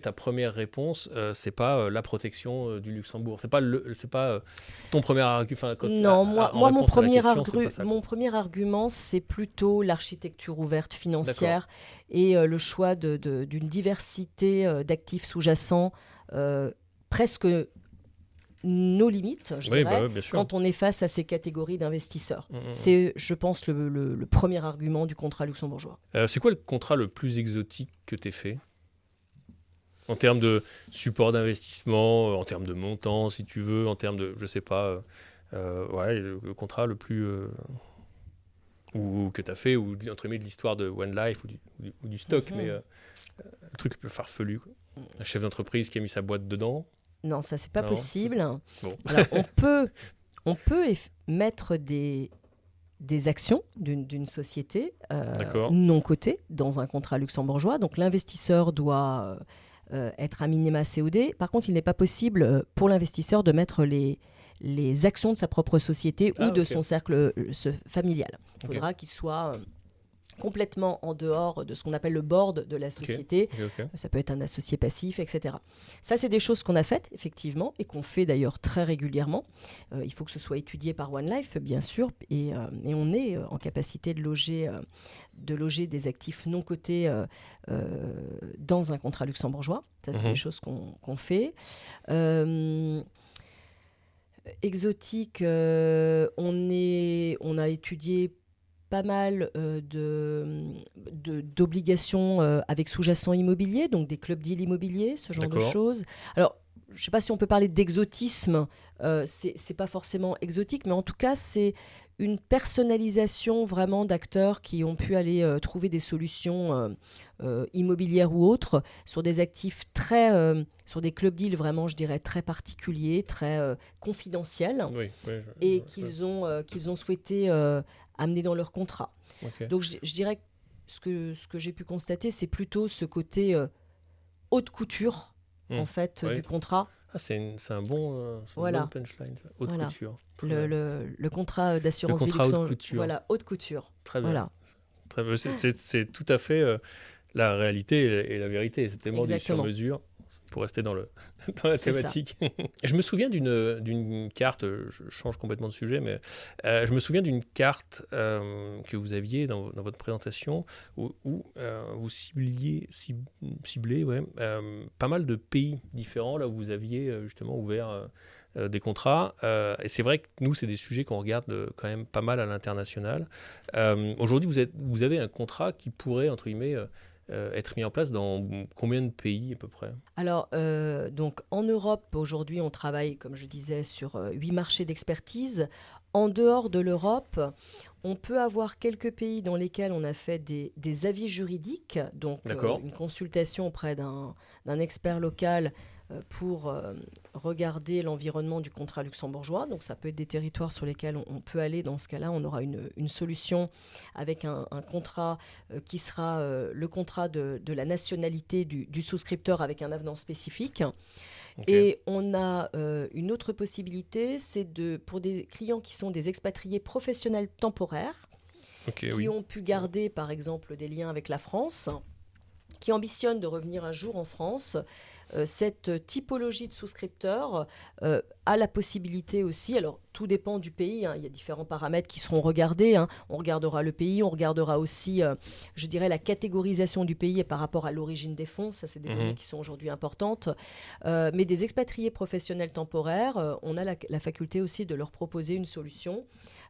ta première réponse, c'est pas la protection du Luxembourg. C'est pas ton premier argument. Non, mon premier argument, c'est plutôt l'architecture ouverte financière. D'accord. Et le choix d'une diversité d'actifs sous-jacents presque nos limites, je dirais, quand on est face à ces catégories d'investisseurs. C'est, je pense, le premier argument du contrat luxembourgeois. C'est quoi le contrat le plus exotique que tu aies fait ? En termes de support d'investissement, en termes de montant, si tu veux, en termes de, je sais pas, le contrat le plus... ou que tu as fait, ou entre guillemets de l'histoire de One Life ou du stock, mais le truc le plus farfelu, quoi. Un chef d'entreprise qui a mis sa boîte dedans. Non, ça c'est pas possible. Bon. Alors, on peut mettre des actions d'une société D'accord. non cotée dans un contrat luxembourgeois. Donc l'investisseur doit être à minima COD. Par contre, il n'est pas possible pour l'investisseur de mettre les actions de sa propre société ou de Ok. son cercle familial. Il faudra qu'il soit complètement en dehors de ce qu'on appelle le board de la société. Ok. Ça peut être un associé passif, etc. Ça, c'est des choses qu'on a faites, effectivement, et qu'on fait d'ailleurs très régulièrement. Il faut que ce soit étudié par One Life, bien sûr, et on est en capacité de loger des actifs non cotés dans un contrat luxembourgeois. Ça, c'est des choses qu'on fait. Exotique, on a étudié pas mal d'obligations avec sous-jacent immobilier, donc des clubs deals immobiliers, ce genre de choses. Alors, je ne sais pas si on peut parler d'exotisme, c'est pas forcément exotique, mais en tout cas, c'est une personnalisation vraiment d'acteurs qui ont pu aller trouver des solutions immobilières ou autres sur des actifs sur des clubs deals vraiment, je dirais, très particuliers, très confidentiels, et qu'ils ont souhaité amener dans leur contrat. Donc je dirais que ce que j'ai pu constater, c'est plutôt ce côté haute couture en fait du contrat. C'est un bon punchline, ça. Haute couture. Le contrat d'assurance vie luxembourgeoise. Voilà, haute couture. Très bien. Très bien. C'est tout à fait la réalité et la vérité. C'est tellement du sur-mesure. Pour rester dans la thématique. Je me souviens d'une carte, je change complètement de sujet, mais je me souviens d'une carte que vous aviez dans votre présentation où vous ciblez pas mal de pays différents, là où vous aviez justement ouvert des contrats. Et c'est vrai que nous, c'est des sujets qu'on regarde quand même pas mal à l'international. Aujourd'hui, vous avez un contrat qui pourrait, entre guillemets, être mis en place dans combien de pays à peu près ? Alors, donc en Europe, aujourd'hui, on travaille, comme je disais, sur 8 marchés d'expertise. En dehors de l'Europe, on peut avoir quelques pays dans lesquels on a fait des avis juridiques, donc une consultation auprès d'un expert local pour regarder l'environnement du contrat luxembourgeois. Donc ça peut être des territoires sur lesquels on peut aller. Dans ce cas-là, on aura une solution avec un contrat qui sera le contrat de la nationalité du souscripteur avec un avenant spécifique. Et on a une autre possibilité, c'est pour des clients qui sont des expatriés professionnels temporaires, qui ont pu garder par exemple des liens avec la France, qui ambitionnent de revenir un jour en France. Cette typologie de souscripteurs a la possibilité aussi, alors tout dépend du pays, il y a différents paramètres qui seront regardés, on regardera le pays, on regardera aussi, je dirais, la catégorisation du pays et par rapport à l'origine des fonds, ça c'est des données qui sont aujourd'hui importantes, mais des expatriés professionnels temporaires, on a la faculté aussi de leur proposer une solution,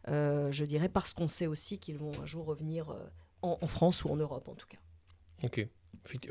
je dirais, parce qu'on sait aussi qu'ils vont un jour revenir en France ou en Europe en tout cas. Ok.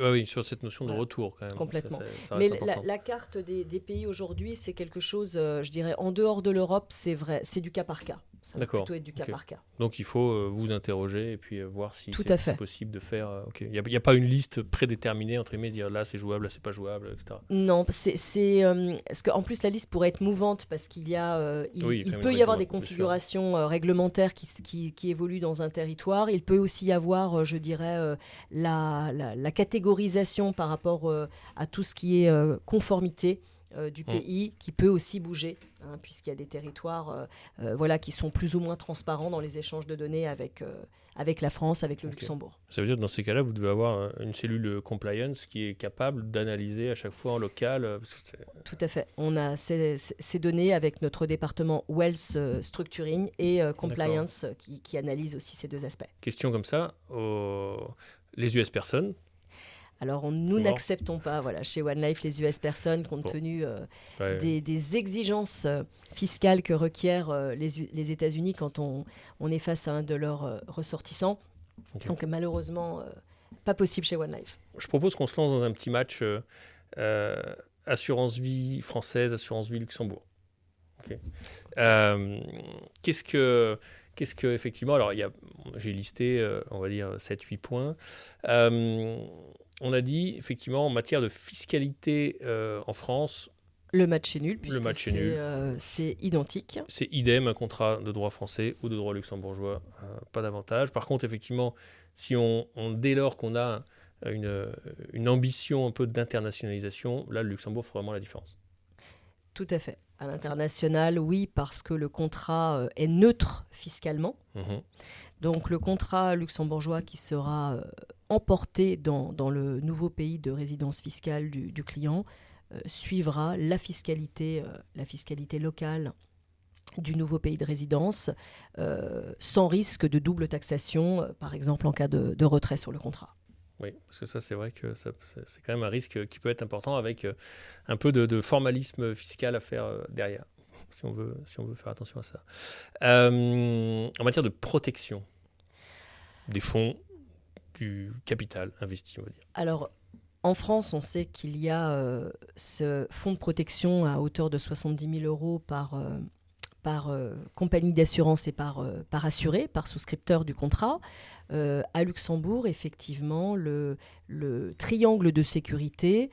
Oui, sur cette notion de retour quand même. Complètement. Ça mais important. La carte des pays aujourd'hui, c'est quelque chose, je dirais, en dehors de l'Europe, c'est vrai, c'est du cas par cas. Ça va plutôt être du cas par cas. Donc il faut vous interroger et puis voir si c'est possible de faire. Il n'y a pas une liste prédéterminée entre guillemets, dire là c'est jouable, là c'est pas jouable, etc. Non, parce qu'en plus la liste pourrait être mouvante parce qu'il peut y avoir des configurations réglementaires qui évoluent dans un territoire. Il peut aussi y avoir, je dirais, la catégorisation par rapport à tout ce qui est conformité du pays qui peut aussi bouger, puisqu'il y a des territoires qui sont plus ou moins transparents dans les échanges de données avec la France, avec le Luxembourg. Ça veut dire que dans ces cas-là, vous devez avoir une cellule compliance qui est capable d'analyser à chaque fois en local. Tout à fait. On a ces données avec notre département Wealth Structuring et Compliance qui analyse aussi ces deux aspects. Question comme ça, les US personnes. Alors, nous n'acceptons pas, chez One Life, les US personnes, compte tenu des exigences fiscales que requièrent les États-Unis quand on est face à un de leurs ressortissants. Donc, malheureusement, pas possible chez One Life. Je propose qu'on se lance dans un petit match assurance vie française, assurance vie Luxembourg. Qu'est-ce que effectivement, alors j'ai listé, on va dire, 7-8 points. On a dit, effectivement, en matière de fiscalité en France, Le match est nul, Le puisque match est nul. c'est identique. C'est idem, un contrat de droit français ou de droit luxembourgeois, pas d'avantage. Par contre, effectivement, si dès lors qu'on a une ambition un peu d'internationalisation, là, le Luxembourg fait vraiment la différence. Tout à fait. À l'international, oui, parce que le contrat est neutre fiscalement. Mhm. Donc le contrat luxembourgeois qui sera emporté dans le nouveau pays de résidence fiscale du client suivra la fiscalité locale du nouveau pays de résidence, sans risque de double taxation, par exemple en cas de retrait sur le contrat. Oui, parce que ça, c'est vrai que c'est quand même un risque qui peut être important avec un peu de formalisme fiscal à faire derrière, si on veut faire attention à ça. En matière de protection des fonds, du capital investi, on va dire. Alors, en France, on sait qu'il y a ce fonds de protection à hauteur de 70 000 euros par compagnie d'assurance et par assuré, par souscripteur du contrat. À Luxembourg, effectivement, le triangle de sécurité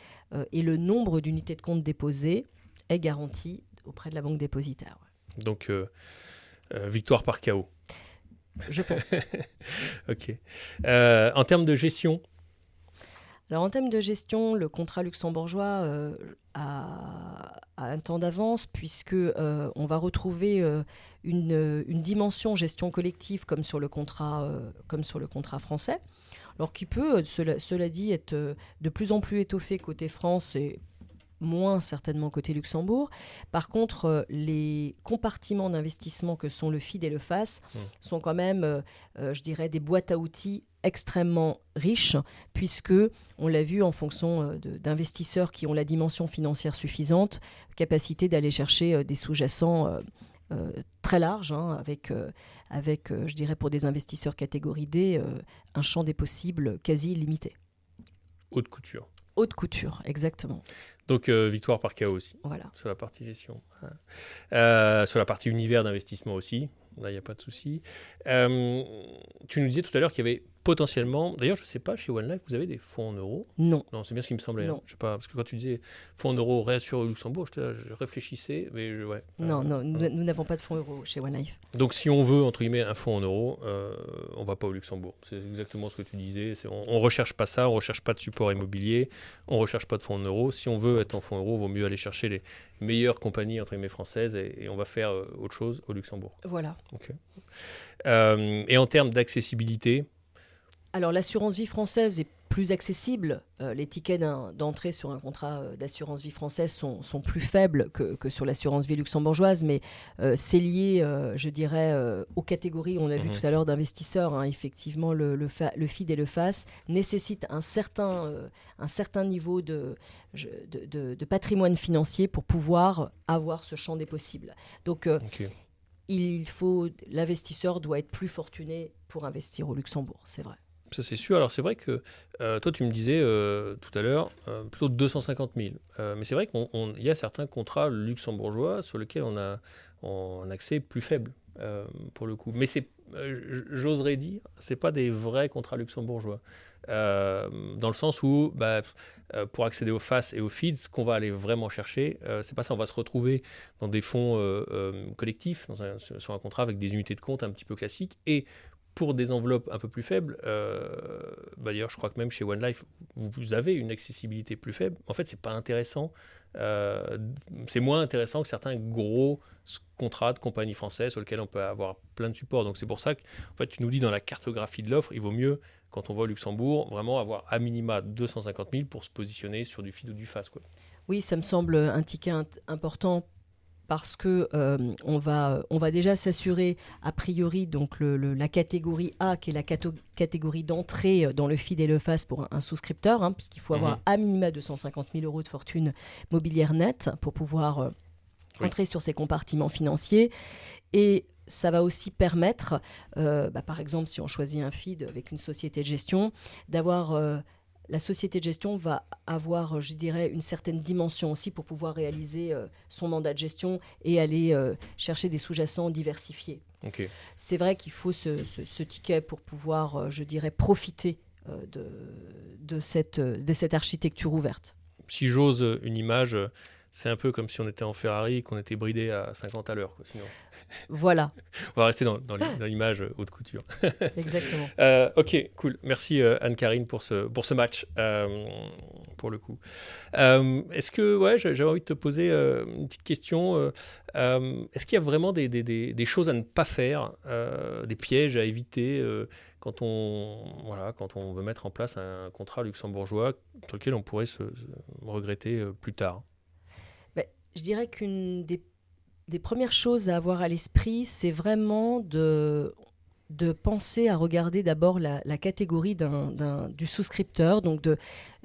et le nombre d'unités de compte déposées est garanti auprès de la banque dépositaire. Donc, victoire par KO. Je pense. Ok. En termes de gestion. Alors, en termes de gestion, le contrat luxembourgeois a un temps d'avance, puisque on va retrouver une dimension gestion collective comme sur le contrat français, alors qui peut, cela dit, être de plus en plus étoffé côté France et moins certainement côté Luxembourg. Par contre, les compartiments d'investissement que sont le FID et le FAS sont quand même, je dirais, des boîtes à outils extrêmement riches, puisque, on l'a vu en fonction d'investisseurs qui ont la dimension financière suffisante, capacité d'aller chercher des sous-jacents très larges, avec, je dirais, pour des investisseurs catégorie D, un champ des possibles quasi illimité. Haute couture. Haute couture, exactement. Donc, victoire par KO aussi, voilà. Sur la partie gestion. Sur la partie univers d'investissement aussi, là, il n'y a pas de souci. Tu nous disais tout à l'heure qu'il y avait potentiellement, d'ailleurs, je ne sais pas, chez One Life, vous avez des fonds en euros? Non. Non, c'est bien ce qui me semblait. Non. Hein. Je sais pas, parce que quand tu disais fonds en euros réassurés au Luxembourg, je réfléchissais, mais ouais. Non, nous n'avons pas de fonds euros chez One Life. Donc, si on veut, entre guillemets, un fonds en euros, on ne va pas au Luxembourg. C'est exactement ce que tu disais. On ne recherche pas ça, on ne recherche pas de support immobilier, on ne recherche pas de fonds en euros. Si on veut être en fonds euros, il vaut mieux aller chercher les meilleures compagnies, entre guillemets, françaises, et on va faire autre chose au Luxembourg. Voilà. Okay. Et en termes d'accessibilité? Alors, l'assurance vie française est plus accessible. Les tickets d'entrée sur un contrat d'assurance vie française sont plus faibles que sur l'assurance vie luxembourgeoise, mais c'est lié, je dirais, aux catégories, on l'a vu tout à l'heure, d'investisseurs. Hein. Effectivement, le FID et le FAS nécessitent un certain niveau de patrimoine financier pour pouvoir avoir ce champ des possibles. Donc, l'investisseur doit être plus fortuné pour investir au Luxembourg, c'est vrai. Ça, c'est sûr. Alors, c'est vrai que toi, tu me disais tout à l'heure plutôt 250 000. Mais c'est vrai qu'il y a certains contrats luxembourgeois sur lesquels on a un accès plus faible, pour le coup. Mais j'oserais dire, ce n'est pas des vrais contrats luxembourgeois. Dans le sens où, pour accéder au FAS et au FID, ce qu'on va aller vraiment chercher, c'est pas ça. On va se retrouver dans des fonds collectifs, sur un contrat avec des unités de compte un petit peu classiques. Et pour des enveloppes un peu plus faibles, d'ailleurs, je crois que même chez One Life, vous avez une accessibilité plus faible. En fait, c'est pas intéressant. C'est moins intéressant que certains gros contrats de compagnies françaises sur lesquels on peut avoir plein de supports. Donc, c'est pour ça que fait, tu nous dis dans la cartographie de l'offre, il vaut mieux, quand on va au Luxembourg, vraiment avoir à minima 250 000 pour se positionner sur du FID ou du FAS, quoi. Oui, ça me semble un ticket important, parce que on va déjà s'assurer a priori donc la catégorie A, qui est la catégorie d'entrée dans le FID et le FAS pour un souscripteur, hein, puisqu'il faut avoir à minima 250 000 euros de fortune mobilière nette pour pouvoir entrer sur ces compartiments financiers. Et ça va aussi permettre, par exemple, si on choisit un FID avec une société de gestion, d'avoir... la société de gestion va avoir, je dirais, une certaine dimension aussi pour pouvoir réaliser son mandat de gestion et aller chercher des sous-jacents diversifiés. Okay. C'est vrai qu'il faut ce ticket pour pouvoir, je dirais, profiter de cette architecture ouverte. Si j'ose une image, c'est un peu comme si on était en Ferrari et qu'on était bridé à 50 à l'heure, quoi, sinon. Voilà, On va rester dans l'image haute couture. exactement. Ok, cool. Merci Anne-Carine pour ce match, pour le coup. Est-ce que, j'avais envie de te poser une petite question. Est-ce qu'il y a vraiment des choses à ne pas faire, des pièges à éviter quand on veut mettre en place un contrat luxembourgeois sur lequel on pourrait se regretter plus tard? Je dirais qu'une des premières choses à avoir à l'esprit, c'est vraiment de penser à regarder d'abord la catégorie du souscripteur, donc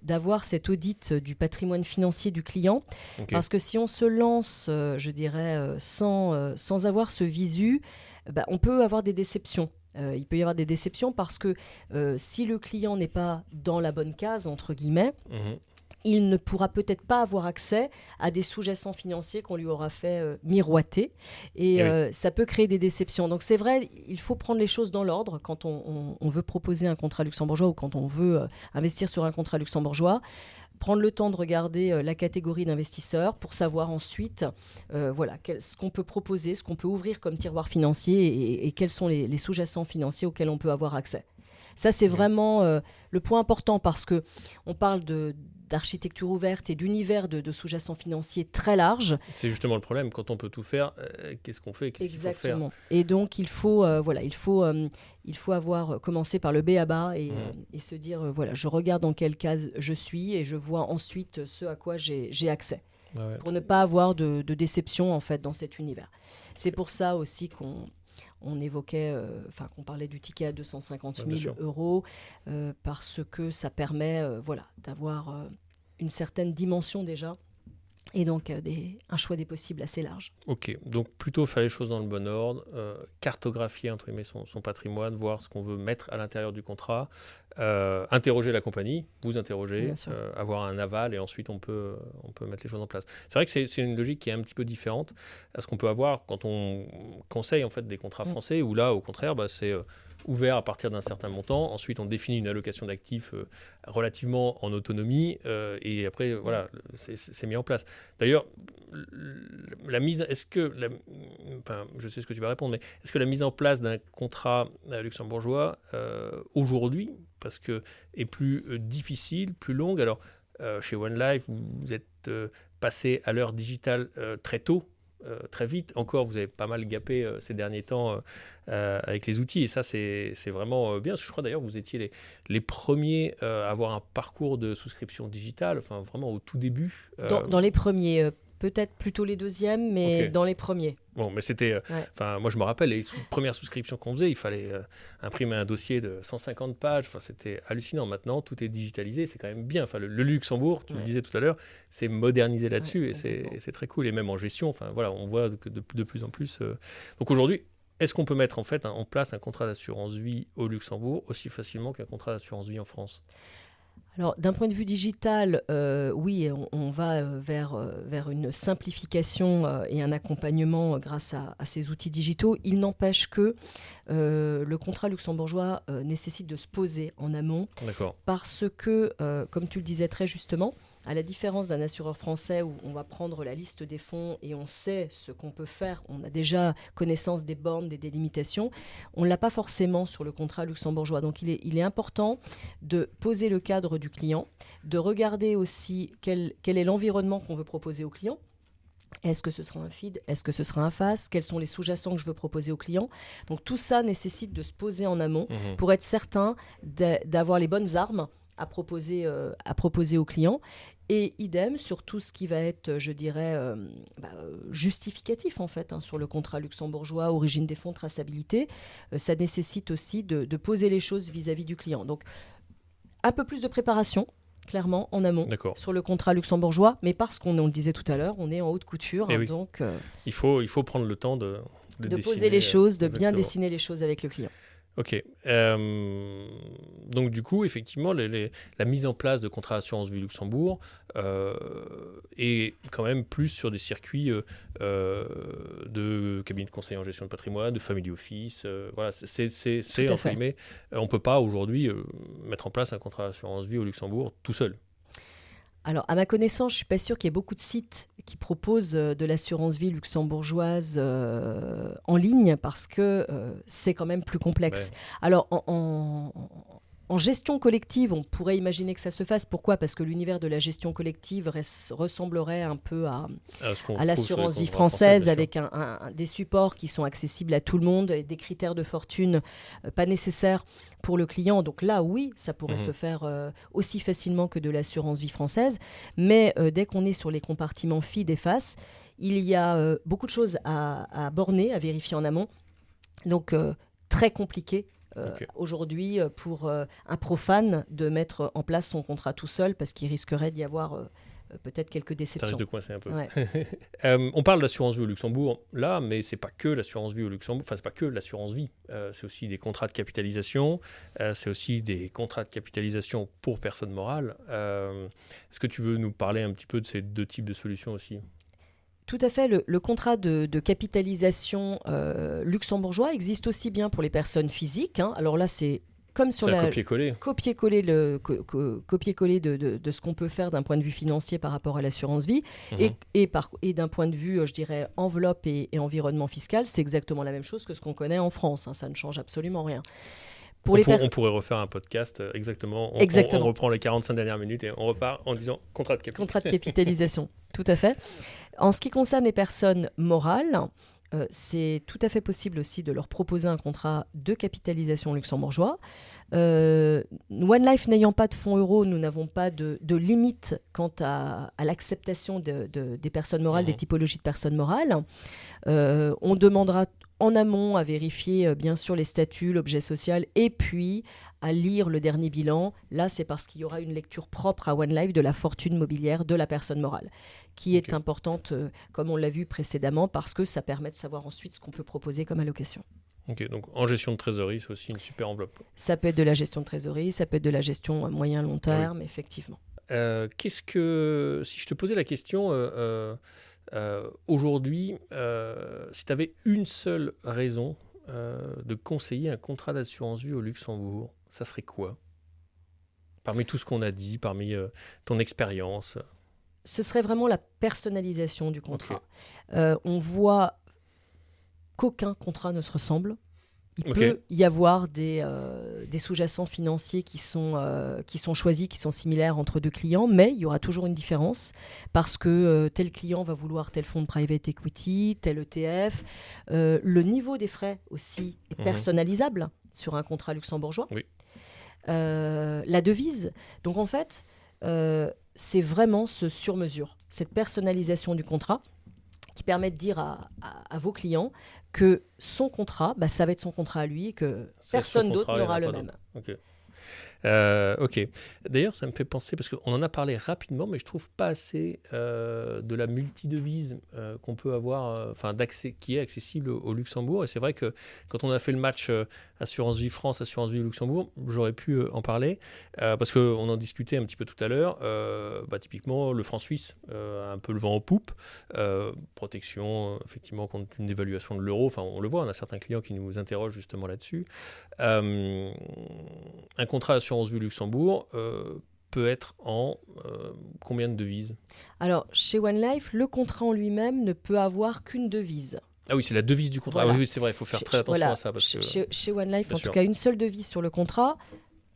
d'avoir cet audit du patrimoine financier du client. Ok. Parce que si on se lance, je dirais, sans avoir ce visu, on peut avoir des déceptions. Il peut y avoir des déceptions parce que si le client n'est pas dans la bonne case, entre guillemets, Mhm. il ne pourra peut-être pas avoir accès à des sous-jacents financiers qu'on lui aura fait miroiter. Et Eh oui. ça peut créer des déceptions. Donc c'est vrai, il faut prendre les choses dans l'ordre quand on veut proposer un contrat luxembourgeois ou quand on veut investir sur un contrat luxembourgeois. Prendre le temps de regarder la catégorie d'investisseurs pour savoir ensuite ce qu'on peut proposer, ce qu'on peut ouvrir comme tiroir financier et quels sont les sous-jacents financiers auxquels on peut avoir accès. Ça, c'est vraiment le point important parce qu'on parle d'architecture ouverte et d'univers de sous-jacents financiers très large. C'est justement le problème. Quand on peut tout faire, qu'est-ce qu'on fait? Qu'est-ce qu'il faut faire? Exactement. Et donc, il faut avoir commencé par le B à bas et se dire, je regarde dans quelle case je suis et je vois ensuite ce à quoi j'ai accès. Ouais. Pour ne pas avoir de déception, en fait, dans cet univers. C'est pour ça aussi qu'on évoquait, qu'on parlait du ticket à 250 000 euros, parce que ça permet d'avoir une certaine dimension déjà, et donc un choix des possibles assez large. Ok, donc plutôt faire les choses dans le bon ordre, cartographier entre guillemets son patrimoine, voir ce qu'on veut mettre à l'intérieur du contrat, interroger la compagnie, vous interroger, avoir un aval et ensuite on peut mettre les choses en place. C'est vrai que c'est une logique qui est un petit peu différente à ce qu'on peut avoir quand on conseille en fait des contrats français où là au contraire c'est ouvert à partir d'un certain montant. Ensuite, on définit une allocation d'actifs relativement en autonomie et après, c'est mis en place. D'ailleurs, je sais ce que tu vas répondre, mais est-ce que la mise en place d'un contrat luxembourgeois aujourd'hui, parce que est plus difficile, plus longue? Alors, chez One Life, vous êtes passé à l'heure digitale très tôt. Très vite. Encore, vous avez pas mal gapé ces derniers temps avec les outils et ça, c'est vraiment bien. Je crois d'ailleurs que vous étiez les premiers à avoir un parcours de souscription digitale, enfin vraiment au tout début. Dans les premiers, peut-être plutôt les deuxièmes, mais dans les premiers. Bon, mais c'était... moi, je me rappelle, les premières souscriptions qu'on faisait, il fallait imprimer un dossier de 150 pages. Enfin, c'était hallucinant. Maintenant, tout est digitalisé. C'est quand même bien. Enfin, le Luxembourg, tu le disais tout à l'heure, c'est modernisé là-dessus et c'est très cool. Et même en gestion, enfin, voilà, on voit que de plus en plus... Donc aujourd'hui, est-ce qu'on peut mettre en place un contrat d'assurance vie au Luxembourg aussi facilement qu'un contrat d'assurance vie en France? Alors, d'un point de vue digital, oui, on va vers une simplification et un accompagnement grâce à ces outils digitaux. Il n'empêche que le contrat luxembourgeois nécessite de se poser en amont. D'accord. Parce que, comme tu le disais très justement, à la différence d'un assureur français où on va prendre la liste des fonds et on sait ce qu'on peut faire, on a déjà connaissance des bornes, des délimitations, on ne l'a pas forcément sur le contrat luxembourgeois. Donc il est important de poser le cadre du client, de regarder aussi quel est l'environnement qu'on veut proposer au client. Est-ce que ce sera un feed? Est-ce que ce sera un face? Quels sont les sous-jacents que je veux proposer au client? Donc tout ça nécessite de se poser en amont pour être certain d'avoir les bonnes armes à proposer au client. Et idem sur tout ce qui va être, je dirais, justificatif en fait, sur le contrat luxembourgeois, origine des fonds, traçabilité. Ça nécessite aussi de poser les choses vis-à-vis du client. Donc, un peu plus de préparation, clairement, en amont, sur le contrat luxembourgeois, mais parce qu'on le disait tout à l'heure, on est en haute couture. Donc, il faut prendre le temps de poser les choses, de bien dessiner les choses avec le client. Ok. Donc du coup, effectivement, la mise en place de contrats d'assurance vie Luxembourg est quand même plus sur des circuits de cabinet de conseil en gestion de patrimoine, de family office. Voilà, c'est entre guillemets, on ne peut pas aujourd'hui mettre en place un contrat d'assurance vie au Luxembourg tout seul. Alors, à ma connaissance, je ne suis pas sûre qu'il y ait beaucoup de sites qui proposent de l'assurance vie luxembourgeoise en ligne parce que c'est quand même plus complexe. Ouais. Alors, en gestion collective, on pourrait imaginer que ça se fasse. Pourquoi ? Parce que l'univers de la gestion collective ressemblerait un peu Ce qu'on à retrouve sur les l'assurance vie contrats français, française, bien sûr. avec des supports qui sont accessibles à tout le monde, et des critères de fortune pas nécessaires pour le client. Donc là, oui, ça pourrait se faire aussi facilement que de l'assurance vie française. Mais dès qu'on est sur les compartiments FID et FAS, il y a beaucoup de choses à borner, à vérifier en amont. Donc, très compliqué. Ok. Aujourd'hui, pour un profane de mettre en place son contrat tout seul parce qu'il risquerait d'y avoir peut-être quelques Ça déceptions. risque de coincer un peu. Ouais. On parle d'assurance vie au Luxembourg là, mais c'est pas que l'assurance vie au Luxembourg. Enfin, c'est pas que l'assurance vie. C'est aussi des contrats de capitalisation. C'est aussi des contrats de capitalisation pour personnes morales. Est-ce que tu veux nous parler un petit peu de ces deux types de solutions aussi ? Tout à fait. Le contrat de capitalisation luxembourgeois existe aussi bien pour les personnes physiques. Alors là, c'est comme sur C'est un la copier-coller. copier-coller de ce qu'on peut faire d'un point de vue financier par rapport à l'assurance vie. Mhm. Et d'un point de vue, je dirais, enveloppe et environnement fiscal, c'est exactement la même chose que ce qu'on connaît en France. Ça ne change absolument rien. On pourrait refaire un podcast exactement. Exactement. On reprend les 45 dernières minutes et on repart en disant contrat de capitalisation. Contrat de capitalisation, tout à fait. En ce qui concerne les personnes morales, c'est tout à fait possible aussi de leur proposer un contrat de capitalisation luxembourgeois. One Life n'ayant pas de fonds euros, nous n'avons pas de limite quant à l'acceptation des personnes morales, des typologies de personnes morales. On demandera en amont à vérifier bien sûr les statuts, l'objet social, et puis à lire le dernier bilan. Là, c'est parce qu'il y aura une lecture propre à One Life de la fortune mobilière de la personne morale, qui est importante, comme on l'a vu précédemment, parce que ça permet de savoir ensuite ce qu'on peut proposer comme allocation. Ok, donc en gestion de trésorerie, c'est aussi une super enveloppe. Ça peut être de la gestion de trésorerie, ça peut être de la gestion à moyen-long terme, effectivement. Si je te posais la question aujourd'hui, si tu avais une seule raison de conseiller un contrat d'assurance vie au Luxembourg, ça serait quoi ? Parmi tout ce qu'on a dit, parmi ton expérience. Ce serait vraiment la personnalisation du contrat. On voit qu'aucun contrat ne se ressemble. Il peut y avoir des sous-jacents financiers qui sont choisis, qui sont similaires entre deux clients, mais il y aura toujours une différence parce que tel client va vouloir tel fonds de private equity, tel ETF. Le niveau des frais aussi est personnalisable sur un contrat luxembourgeois. Oui. La devise. Donc en fait, c'est vraiment ce sur-mesure, cette personnalisation du contrat qui permet de dire à vos clients que son contrat, ça va être son contrat à lui et que personne d'autre n'aura le même. Ok. D'ailleurs, ça me fait penser, parce qu'on en a parlé rapidement, mais je trouve pas assez de la multidevise qu'on peut avoir, qui est accessible au Luxembourg. Et c'est vrai que quand on a fait le match Assurance Vie France, Assurance Vie Luxembourg, j'aurais pu en parler, parce qu'on en discutait un petit peu tout à l'heure. Typiquement, le franc suisse a un peu le vent en poupe. Protection, effectivement, contre une dévaluation de l'euro. Enfin, on le voit, on a certains clients qui nous interrogent justement là-dessus. Un contrat d'assurance vie Luxembourg peut être en combien de devises ? Alors, chez One Life, le contrat en lui-même ne peut avoir qu'une devise. Ah oui, c'est la devise du contrat. Voilà. Ah oui, c'est vrai, il faut faire très attention à ça. Parce que... Chez One Life, en tout cas, une seule devise sur le contrat.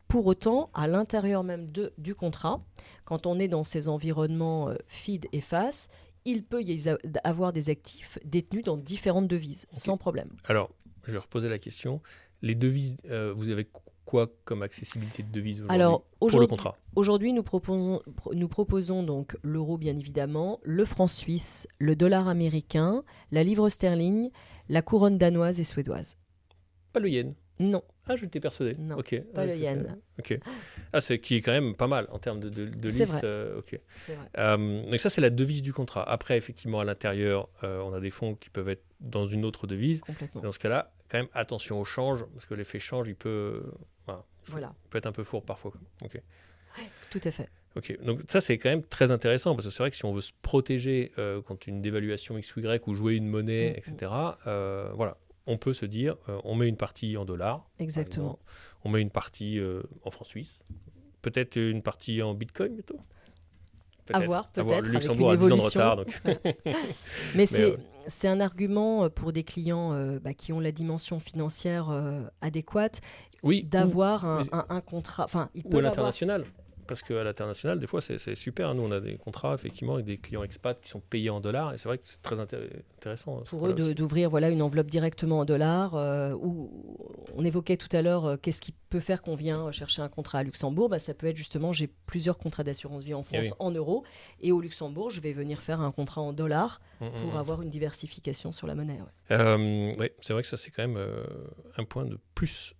Pour autant, à l'intérieur même du contrat, quand on est dans ces environnements FID et FAS, il peut y avoir des actifs détenus dans différentes devises, sans problème. Alors, je vais reposer la question. Les devises, vous avez quoi comme accessibilité de devises pour le contrat ? Aujourd'hui, nous proposons donc l'euro, bien évidemment, le franc suisse, le dollar américain, la livre sterling, la couronne danoise et suédoise. Pas le yen ? Non. Ah, je t'ai persuadé. Non, okay. pas le yen. Ok. Ah, c'est qui est quand même pas mal en termes de c'est liste. Vrai. C'est vrai. Donc ça, c'est la devise du contrat. Après, effectivement, à l'intérieur, on a des fonds qui peuvent être dans une autre devise. Complètement. Dans ce cas-là, quand même, attention au change, parce que l'effet change, il peut être un peu fourbe parfois. Okay. Ouais, tout à fait. Ok, donc ça c'est quand même très intéressant parce que c'est vrai que si on veut se protéger contre une dévaluation X ou Y ou jouer une monnaie, etc., voilà, on peut se dire on met une partie en dollars. Exactement. On met une partie en francs suisses. Peut-être une partie en bitcoin bientôt. peut-être. À voir, peut-être. Le avec Luxembourg une a 10 ans de évolution. retard. Donc. Mais c'est un argument pour des clients qui ont la dimension financière adéquate Oui, d'avoir un contrat. Enfin, ils ou à peuvent avoir. l'international. Parce qu'à l'international, des fois, c'est super. Nous, on a des contrats, effectivement, avec des clients expats qui sont payés en dollars. Et c'est vrai que c'est très intéressant. Pour eux d'ouvrir une enveloppe directement en dollars. Où on évoquait tout à l'heure qu'est-ce qui peut faire qu'on vient chercher un contrat à Luxembourg. Ça peut être justement, j'ai plusieurs contrats d'assurance vie en France en euros. Et au Luxembourg, je vais venir faire un contrat en dollars pour avoir une diversification sur la monnaie. Oui, c'est vrai que ça, c'est quand même un point de plus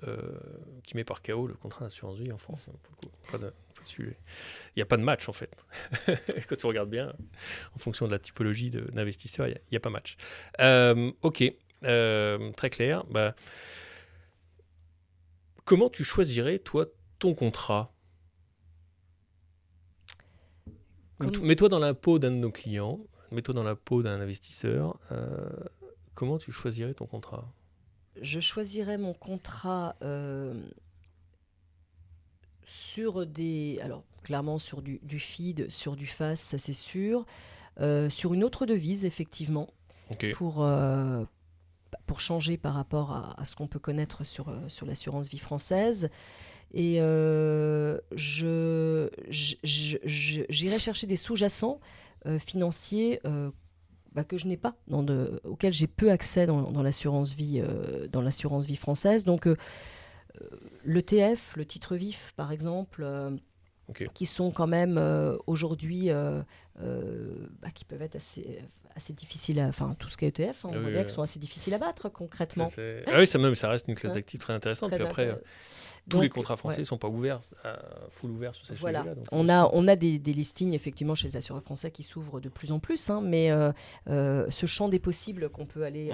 qui met par KO le contrat d'assurance vie en France. Pour le coup. Il n'y a pas de match en fait. Quand tu regardes bien, en fonction de la typologie d'investisseurs, il n'y a pas match. Ok, très clair. Comment tu choisirais, toi, ton contrat ? Mets-toi dans la peau d'un de nos clients, mets-toi dans la peau d'un investisseur. Comment tu choisirais ton contrat ? Je choisirais mon contrat sur des... Alors, clairement, sur du feed, sur du FAS, ça c'est sûr. Sur une autre devise, effectivement, pour changer par rapport à ce qu'on peut connaître sur l'assurance vie française. Et j'irai chercher des sous-jacents financiers que je n'ai pas, auxquels j'ai peu accès dans l'assurance vie française. Donc, l'ETF, le titre vif, par exemple, qui sont quand même aujourd'hui, qui peuvent être assez difficiles tout ce qui est ETF, on voit bien qu'ils sont assez difficiles à battre concrètement. Ça reste une classe d'actifs très intéressante. Puis après, tous les contrats français ne sont pas ouverts, full ouverts sur ces sujets-là. Donc on a des listings effectivement chez les assureurs français qui s'ouvrent de plus en plus, mais ce champ des possibles qu'on peut aller...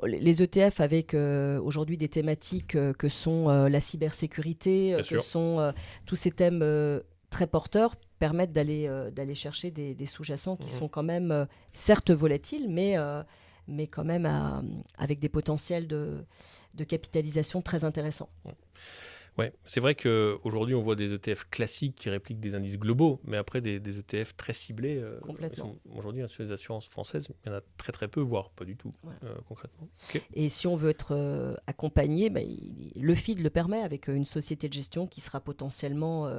les ETF avec aujourd'hui des thématiques que sont la cybersécurité, que sont tous ces thèmes très porteurs, permettent d'aller chercher des sous-jacents qui sont quand même, certes volatiles, mais quand même avec des potentiels de capitalisation très intéressants. Ouais, c'est vrai qu'aujourd'hui, on voit des ETF classiques qui répliquent des indices globaux, mais après des ETF très ciblés. Aujourd'hui, sur les assurances françaises, il y en a très très peu, voire pas du tout, concrètement. Okay. Et si on veut être accompagné, le FID le permet avec une société de gestion qui sera potentiellement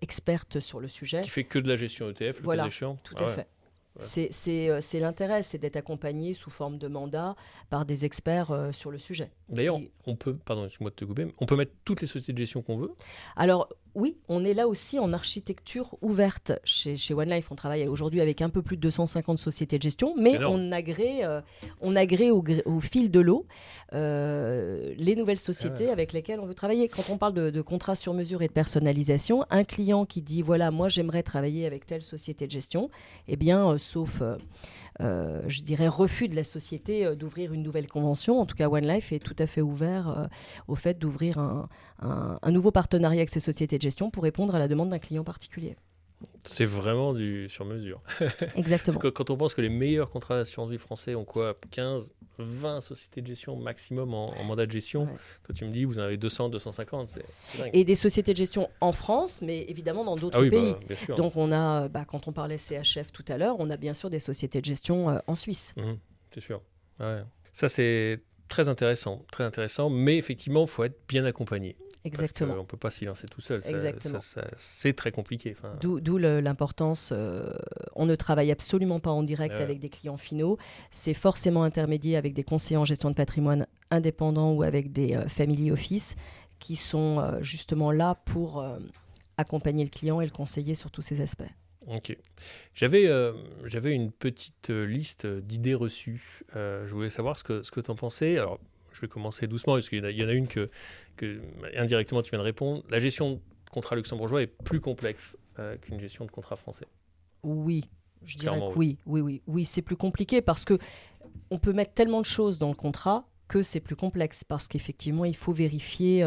experte sur le sujet. Qui fait que de la gestion ETF, le cas échéant. Tout à fait. C'est l'intérêt, c'est d'être accompagné sous forme de mandat par des experts sur le sujet. D'ailleurs, on peut, pardon, excuse-moi de te couper, on peut mettre toutes les sociétés de gestion qu'on veut. Alors oui, on est là aussi en architecture ouverte. Chez One Life, on travaille aujourd'hui avec un peu plus de 250 sociétés de gestion, mais on agrée au fil de l'eau les nouvelles sociétés avec lesquelles on veut travailler. Quand on parle de contrats sur mesure et de personnalisation, un client qui dit voilà, moi j'aimerais travailler avec telle société de gestion, eh bien, sauf je dirais refus de la société d'ouvrir une nouvelle convention, en tout cas One Life est tout à fait ouvert au fait d'ouvrir un nouveau partenariat avec ces sociétés de gestion pour répondre à la demande d'un client particulier. C'est vraiment du sur-mesure. Exactement. Quand on pense que les meilleurs contrats d'assurance vie français ont 15, 20 sociétés de gestion maximum en mandat de gestion, toi tu me dis vous en avez 200, 250, c'est dingue. Et des sociétés de gestion en France, mais évidemment dans d'autres pays. Bien sûr. Donc on a, quand on parlait CHF tout à l'heure, on a bien sûr des sociétés de gestion en Suisse. C'est sûr. Ouais. Ça c'est très intéressant, mais effectivement il faut être bien accompagné. Exactement. Parce qu'on ne peut pas s'y lancer tout seul. C'est très compliqué. D'où l'importance. On ne travaille absolument pas en direct avec des clients finaux. C'est forcément intermédié avec des conseillers en gestion de patrimoine indépendants ou avec des family office qui sont justement là pour accompagner le client et le conseiller sur tous ces aspects. Ok. J'avais une petite liste d'idées reçues. Je voulais savoir ce que tu en pensais. Alors, je vais commencer doucement, parce qu'il y en a une que indirectement tu viens de répondre. La gestion de contrat luxembourgeois est plus complexe qu'une gestion de contrat français. Oui, je dirais que oui, c'est plus compliqué parce que on peut mettre tellement de choses dans le contrat que c'est plus complexe parce qu'effectivement, il faut vérifier.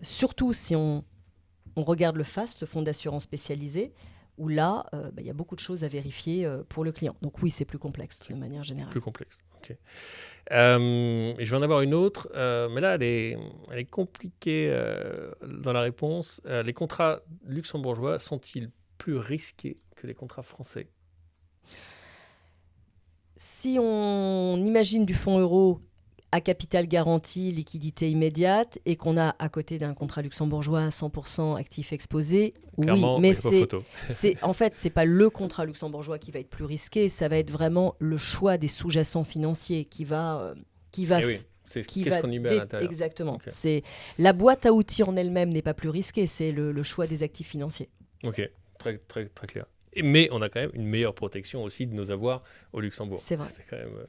Surtout si on regarde le FAS, le fonds d'assurance spécialisé, où là, il y a beaucoup de choses à vérifier pour le client. Donc oui, c'est plus complexe de manière générale. Plus complexe, ok. Je vais en avoir une autre, mais là, elle est compliquée dans la réponse. Les contrats luxembourgeois sont-ils plus risqué que les contrats français? Si on imagine du fonds euro à capital garanti, liquidité immédiate, et qu'on a à côté d'un contrat luxembourgeois à 100% actifs exposés, Clairement, oui, mais il n'y a pas photo. en fait, c'est pas le contrat luxembourgeois qui va être plus risqué, ça va être vraiment le choix des sous-jacents financiers qui va Eh oui, qu'est-ce qu'on y met à l'intérieur? Exactement. Ok. C'est la boîte à outils en elle-même n'est pas plus risquée, c'est le choix des actifs financiers. Ok, très, très, très clair. Mais on a quand même une meilleure protection aussi de nos avoirs au Luxembourg. C'est vrai. C'est quand même...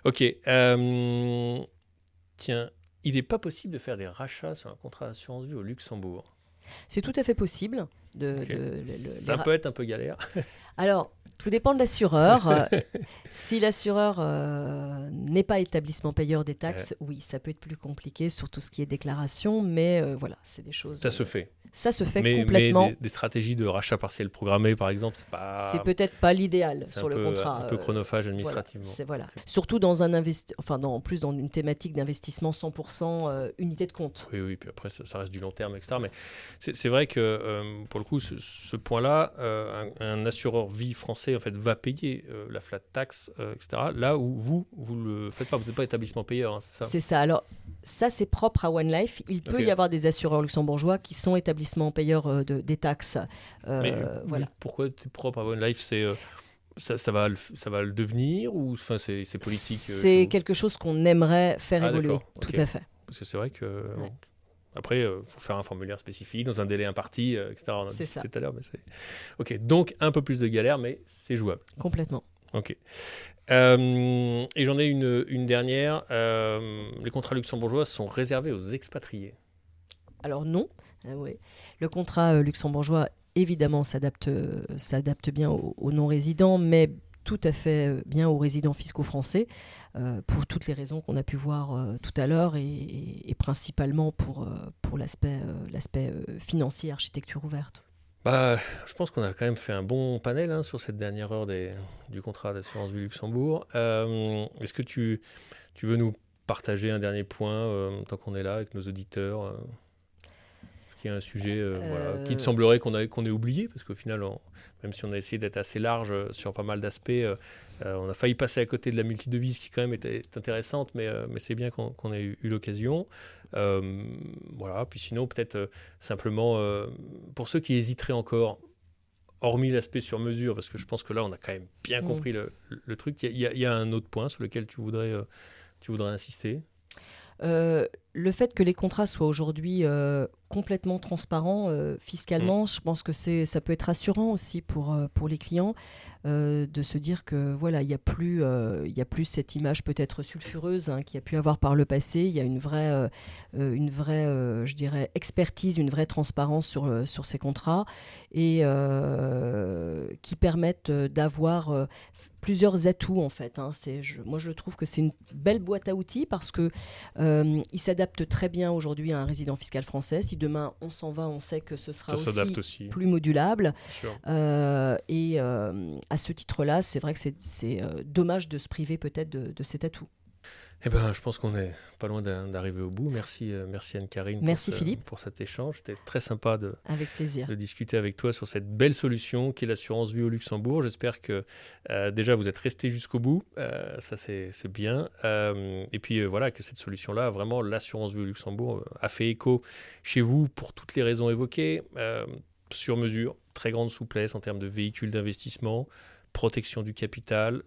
Ok. Tiens, il n'est pas possible de faire des rachats sur un contrat d'assurance vie au Luxembourg. C'est tout à fait possible. Ok. Ça peut être un peu galère. Alors, tout dépend de l'assureur. Si l'assureur n'est pas établissement payeur des taxes, oui, ça peut être plus compliqué sur tout ce qui est déclaration, mais voilà, c'est des choses... Ça se fait. Ça se fait Mais complètement. des stratégies de rachat partiel programmé, par exemple, C'est peut-être pas l'idéal c'est sur le contrat. un peu chronophage administrativement. Voilà. Surtout dans en plus dans une thématique d'investissement 100% unité de compte. Oui, puis après, ça reste du long terme, etc. Mais c'est vrai que, pour le coup, ce point-là, un assureur vie français, en fait, va payer la flat tax, etc. Là où vous le faites pas, vous n'êtes pas établissement payeur, hein, c'est ça? C'est ça. Alors, ça, c'est propre à One Life. Il peut y avoir des assureurs luxembourgeois qui sont établissements payeurs des taxes. Mais voilà. pourquoi tu es propre à One Life? Ça va le devenir ou c'est politique? C'est quelque chose qu'on aimerait faire évoluer. Tout à fait. Parce que c'est vrai que... Bon, après, il faut faire un formulaire spécifique dans un délai imparti, etc. On a discuté tout à l'heure. Ok, donc un peu plus de galère, mais c'est jouable. Complètement. Ok. Et j'en ai une dernière. Les contrats luxembourgeois sont réservés aux expatriés. Alors non. Oui. Le contrat luxembourgeois, évidemment, s'adapte bien aux non-résidents, mais tout à fait bien aux résidents fiscaux français, pour toutes les raisons qu'on a pu voir tout à l'heure, et principalement pour l'aspect financier, architecture ouverte. Je pense qu'on a quand même fait un bon panel sur cette dernière heure du contrat d'assurance vie Luxembourg. Est-ce que tu veux nous partager un dernier point, tant qu'on est là, avec nos auditeurs qui est un sujet qui te semblerait qu'on ait oublié, parce qu'au final, même si on a essayé d'être assez large sur pas mal d'aspects, on a failli passer à côté de la multidevise qui quand même est intéressante, mais c'est bien qu'on ait eu l'occasion. Voilà, puis sinon peut-être simplement, pour ceux qui hésiteraient encore, hormis l'aspect sur mesure, parce que je pense que là on a quand même bien compris le truc, il y a un autre point sur lequel tu voudrais insister? Le fait que les contrats soient aujourd'hui complètement transparents fiscalement, je pense que ça peut être rassurant aussi pour les clients, de se dire que voilà, il y a plus cette image peut-être sulfureuse qu'il y a pu avoir par le passé. Il y a une vraie je dirais expertise, une vraie transparence sur ces contrats, et qui permettent d'avoir plusieurs atouts en fait. Moi je trouve que c'est une belle boîte à outils, parce que il s'adapte très bien aujourd'hui à un résident fiscal français. Si demain on s'en va, on sait que ce sera aussi plus modulable. Et à ce titre-là, c'est vrai que c'est dommage de se priver peut-être de cet atout. Eh ben, je pense qu'on est pas loin d'arriver au bout. Merci Anne-Karine Philippe pour cet échange. C'était très sympa avec plaisir de discuter avec toi sur cette belle solution qui est l'assurance vie au Luxembourg. J'espère que déjà vous êtes restés jusqu'au bout. Ça, c'est bien. Et puis voilà, que cette solution-là, vraiment l'assurance vie au Luxembourg, a fait écho chez vous pour toutes les raisons évoquées. Sur mesure, très grande souplesse en termes de véhicules d'investissement, protection du capital,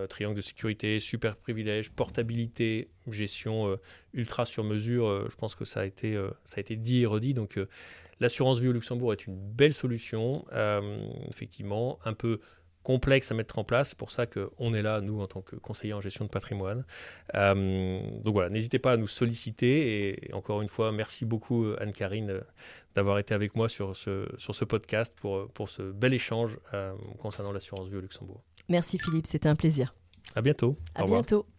triangle de sécurité, super privilège, portabilité, gestion ultra sur mesure. Je pense que ça a été dit et redit. Donc l'assurance vie au Luxembourg est une belle solution, effectivement, un peu complexe à mettre en place. C'est pour ça qu'on est là, nous, en tant que conseillers en gestion de patrimoine. Donc voilà, n'hésitez pas à nous solliciter. Et encore une fois, merci beaucoup Anne-Karine d'avoir été avec moi sur ce podcast pour ce bel échange concernant l'assurance vie au Luxembourg. Merci Philippe, c'était un plaisir. À bientôt. À bientôt.